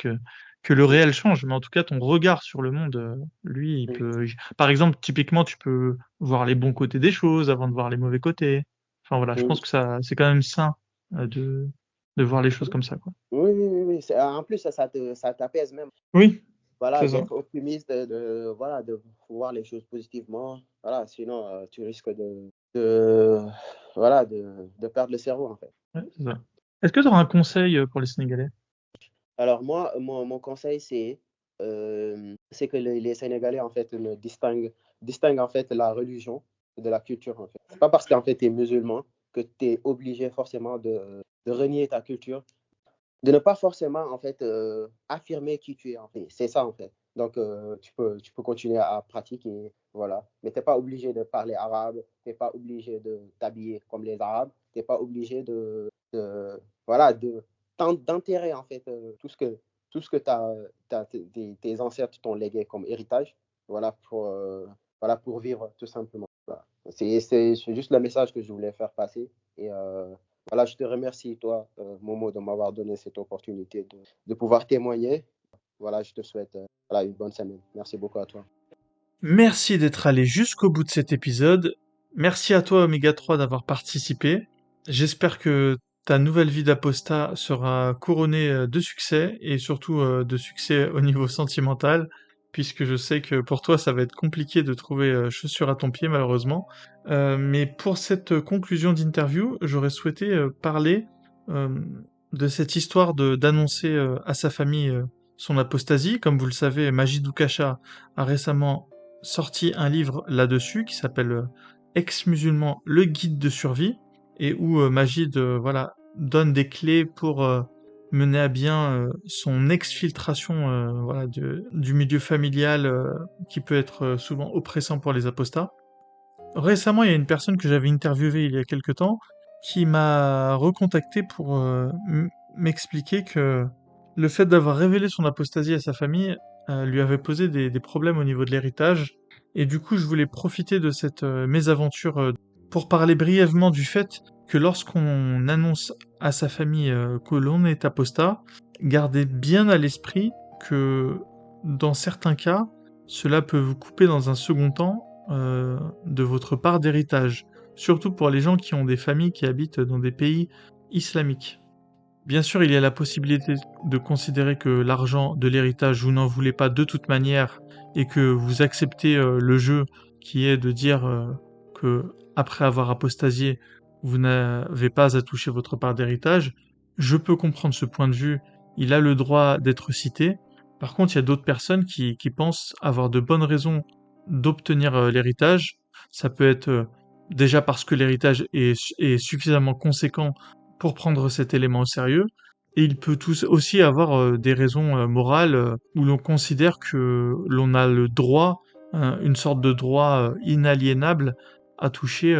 Speaker 1: que le
Speaker 2: mm,
Speaker 1: réel change. Mais en tout cas, ton regard sur le monde, lui, il
Speaker 2: mm,
Speaker 1: peut, par exemple, typiquement, tu peux voir les bons côtés des choses avant de voir les mauvais côtés. Enfin, voilà, je pense
Speaker 2: mm.
Speaker 1: que ça, c'est quand même sain, de voir les choses comme ça, quoi.
Speaker 2: Oui, oui, oui, oui. En plus, ça t'apaise même.
Speaker 1: Oui,
Speaker 2: Voilà,
Speaker 1: c'est ça.
Speaker 2: d'être optimiste, voilà, de voir les choses positivement. Voilà, sinon, tu risques de, voilà, de perdre le cerveau, en fait.
Speaker 1: Ouais, c'est ça. Est-ce que tu auras un conseil pour les Sénégalais?
Speaker 2: Alors moi, mon conseil, c'est que les Sénégalais, en fait, distinguent, en fait, la religion de la culture, en fait. C'est pas parce qu'en fait, tu es musulman que tu es obligé forcément de renier ta culture, de ne pas forcément, en fait, affirmer qui tu es, en fait. C'est ça, en fait. Donc, tu peux continuer à pratiquer, voilà. Mais tu n'es pas obligé de parler arabe, tu n'es pas obligé de t'habiller comme les Arabes, tu n'es pas obligé voilà, d'enterrer, en fait, tout ce que tes ancêtres t'ont légué comme héritage, voilà, voilà, pour vivre, tout simplement. Voilà. C'est juste le message que je voulais faire passer. Et voilà, je te remercie, toi, Momo, de m'avoir donné cette opportunité de pouvoir témoigner. Voilà, je te souhaite voilà, une bonne semaine. Merci beaucoup à toi.
Speaker 1: Merci d'être allé jusqu'au bout de cet épisode. Merci à toi, Oméga 3, d'avoir participé. J'espère que ta nouvelle vie d'apostat sera couronnée de succès et surtout de succès au niveau sentimental, puisque je sais que pour toi, ça va être compliqué de trouver chaussure à ton pied, malheureusement. Mais pour cette conclusion d'interview, j'aurais souhaité parler euh, de cette histoire d'annoncer à sa famille son apostasie. Comme vous le savez, Majid Oukasha a récemment sorti un livre là-dessus qui s'appelle Ex-musulman, le guide de survie, et où Majid voilà, donne des clés pour mener à bien son exfiltration voilà, du milieu familial qui peut être souvent oppressant pour les apostats. Récemment, il y a une personne que j'avais interviewée il y a quelque temps qui m'a recontacté pour m'expliquer que le fait d'avoir révélé son apostasie à sa famille lui avait posé des problèmes au niveau de l'héritage. Et du coup, je voulais profiter de cette mésaventure pour parler brièvement du fait que lorsqu'on annonce à sa famille que l'on est apostat, gardez bien à l'esprit que dans certains cas, cela peut vous couper dans un second temps de votre part d'héritage, surtout pour les gens qui ont des familles qui habitent dans des pays islamiques. Bien sûr, il y a la possibilité de considérer que l'argent de l'héritage, vous n'en voulez pas de toute manière et que vous acceptez le jeu qui est de dire que après avoir apostasié, vous n'avez pas à toucher votre part d'héritage. Je peux comprendre ce point de vue, il a le droit d'être cité. Par contre, il y a d'autres personnes qui pensent avoir de bonnes raisons d'obtenir l'héritage. Ça peut être déjà parce que l'héritage est suffisamment conséquent pour prendre cet élément au sérieux. Et il peut aussi avoir des raisons morales où l'on considère que l'on a le droit, une sorte de droit inaliénable à toucher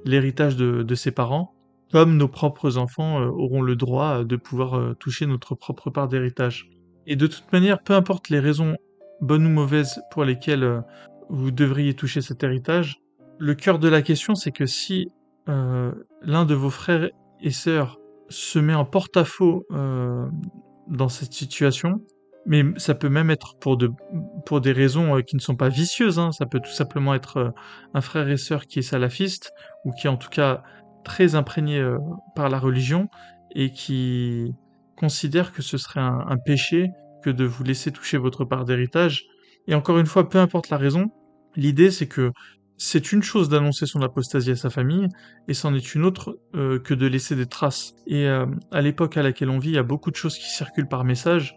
Speaker 1: l'héritage de ses parents, comme nos propres enfants auront le droit de pouvoir toucher notre propre part d'héritage. Et de toute manière, peu importe les raisons bonnes ou mauvaises pour lesquelles vous devriez toucher cet héritage, le cœur de la question c'est que si l'un de vos frères et sœurs se met en porte-à-faux dans cette situation, mais ça peut même être pour des raisons qui ne sont pas vicieuses, hein. Ça peut tout simplement être un frère et sœur qui est salafiste, ou qui est en tout cas très imprégné par la religion, et qui considère que ce serait un péché que de vous laisser toucher votre part d'héritage. Et encore une fois, peu importe la raison, l'idée c'est que c'est une chose d'annoncer son apostasie à sa famille, et c'en est une autre que de laisser des traces. Et à l'époque à laquelle on vit, il y a beaucoup de choses qui circulent par message.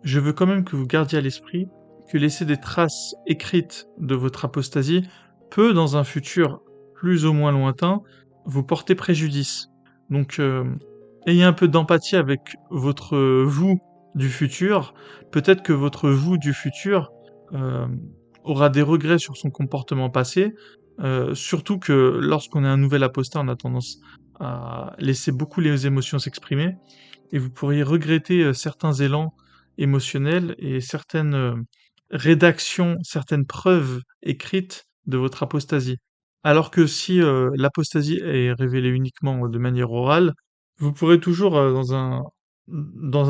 Speaker 1: Je veux quand même que vous gardiez à l'esprit que laisser des traces écrites de votre apostasie peut, dans un futur plus ou moins lointain, vous porter préjudice. Donc, ayez un peu d'empathie avec votre vous du futur, peut-être que votre vous du futur euh, aura des regrets sur son comportement passé, surtout que lorsqu'on est un nouvel apostat, on a tendance à laisser beaucoup les émotions s'exprimer, et vous pourriez regretter certains élans émotionnels et certaines rédactions, certaines preuves écrites de votre apostasie. Alors que si l'apostasie est révélée uniquement de manière orale, vous pourrez toujours dans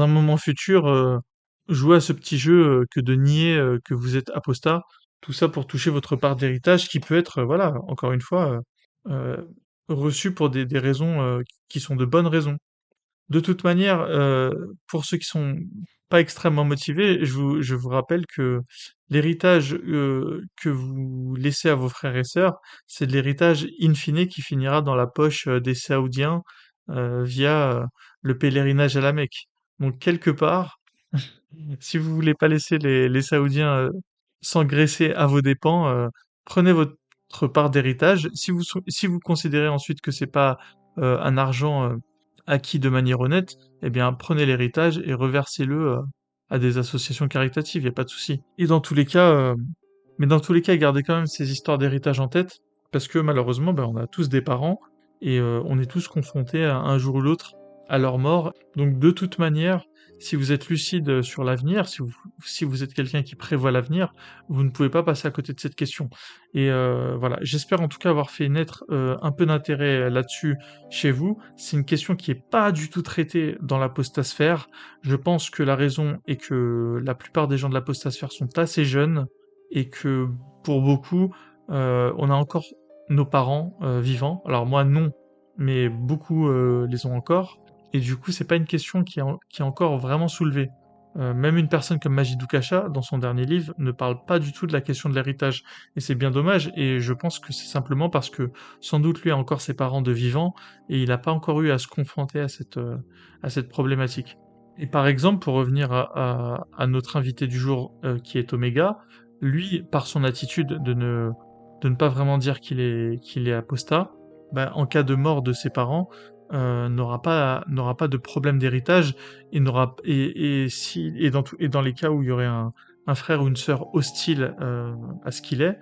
Speaker 1: un moment futur jouer à ce petit jeu que de nier que vous êtes apostat, tout ça pour toucher votre part d'héritage qui peut être, voilà, encore une fois, euh, reçu pour des raisons qui sont de bonnes raisons. De toute manière, pour ceux qui sont pas extrêmement motivés, je vous rappelle que l'héritage que vous laissez à vos frères et sœurs, c'est de l'héritage in fine qui finira dans la poche des Saoudiens via le pèlerinage à la Mecque. Donc quelque part, si vous voulez pas laisser les Saoudiens s'engraisser à vos dépens, prenez votre part d'héritage. Si vous considérez ensuite que c'est pas un argent acquis de manière honnête, eh bien prenez l'héritage et reversez-le à des associations caritatives, il y a pas de souci. Et dans tous les cas, mais dans tous les cas, gardez quand même ces histoires d'héritage en tête, parce que malheureusement, ben, on a tous des parents et on est tous confrontés un jour ou l'autre à leur mort. Donc de toute manière, si vous êtes lucide sur l'avenir, si vous êtes quelqu'un qui prévoit l'avenir, vous ne pouvez pas passer à côté de cette question. Et voilà, j'espère en tout cas avoir fait naître un peu d'intérêt là-dessus chez vous. C'est une question qui est pas du tout traitée dans l'apostasphère. Je pense que la raison est que la plupart des gens de l'apostasphère sont assez jeunes et que pour beaucoup, on a encore nos parents vivants. Alors moi non, mais beaucoup les ont encore. Et du coup, c'est pas une question qui est encore vraiment soulevée. Même une personne comme Majidou Kacha, dans son dernier livre, ne parle pas du tout de la question de l'héritage. Et c'est bien dommage, et je pense que c'est simplement parce que sans doute lui a encore ses parents de vivants, et il n'a pas encore eu à se confronter à cette problématique. Et par exemple, pour revenir à notre invité du jour qui est Omega, lui, par son attitude de ne pas vraiment dire qu'il est apostat, bah, en cas de mort de ses parents, n'aura pas de problème d'héritage et dans les cas où il y aurait un frère ou une sœur hostile à ce qu'il est,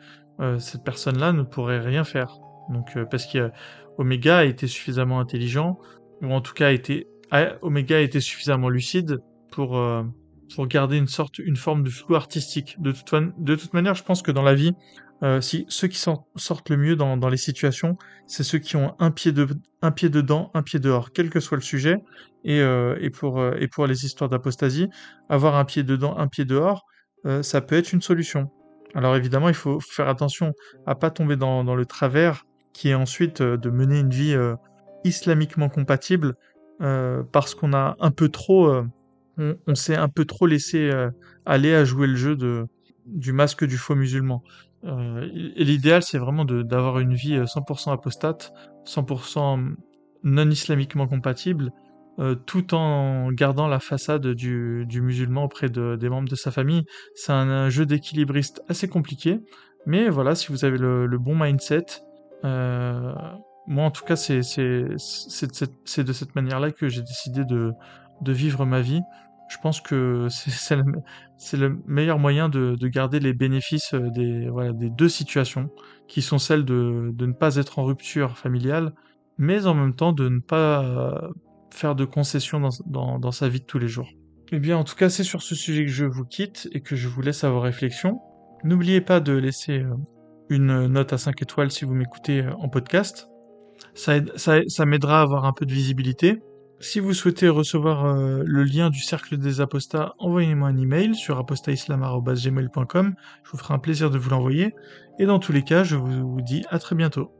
Speaker 1: cette personne-là ne pourrait rien faire. Donc parce que Omega a été suffisamment intelligent, ou en tout cas Omega a été suffisamment lucide pour euh, pour garder une forme de flou artistique. De toute manière, je pense que dans la vie, si ceux qui sortent le mieux dans les situations, c'est ceux qui ont un pied dedans, un pied dehors, quel que soit le sujet. Et pour les histoires d'apostasie, avoir un pied dedans, un pied dehors, ça peut être une solution. Alors évidemment, il faut faire attention à pas tomber dans le travers, qui est ensuite de mener une vie islamiquement compatible, parce qu'on a un peu trop, on s'est un peu trop laissé aller à jouer le jeu du masque du faux musulman. Et l'idéal, c'est vraiment d'avoir une vie 100% apostate, 100% non islamiquement compatible, tout en gardant la façade du musulman auprès des membres de sa famille. C'est un jeu d'équilibriste assez compliqué, mais voilà, si vous avez le bon mindset, euh, moi en tout cas, c'est de cette manière-là que j'ai décidé de vivre ma vie. Je pense que c'est le meilleur moyen de garder les bénéfices voilà, des deux situations, qui sont celles de ne pas être en rupture familiale, mais en même temps de ne pas faire de concessions dans sa vie de tous les jours. Eh bien, en tout cas, c'est sur ce sujet que je vous quitte et que je vous laisse à vos réflexions. N'oubliez pas de laisser une note à 5 étoiles si vous m'écoutez en podcast. Ça m'aidera à avoir un peu de visibilité. Si vous souhaitez recevoir le lien du cercle des apostats, envoyez-moi un email sur apostaislam@gmail.com. Je vous ferai un plaisir de vous l'envoyer. Et dans tous les cas, je vous dis à très bientôt.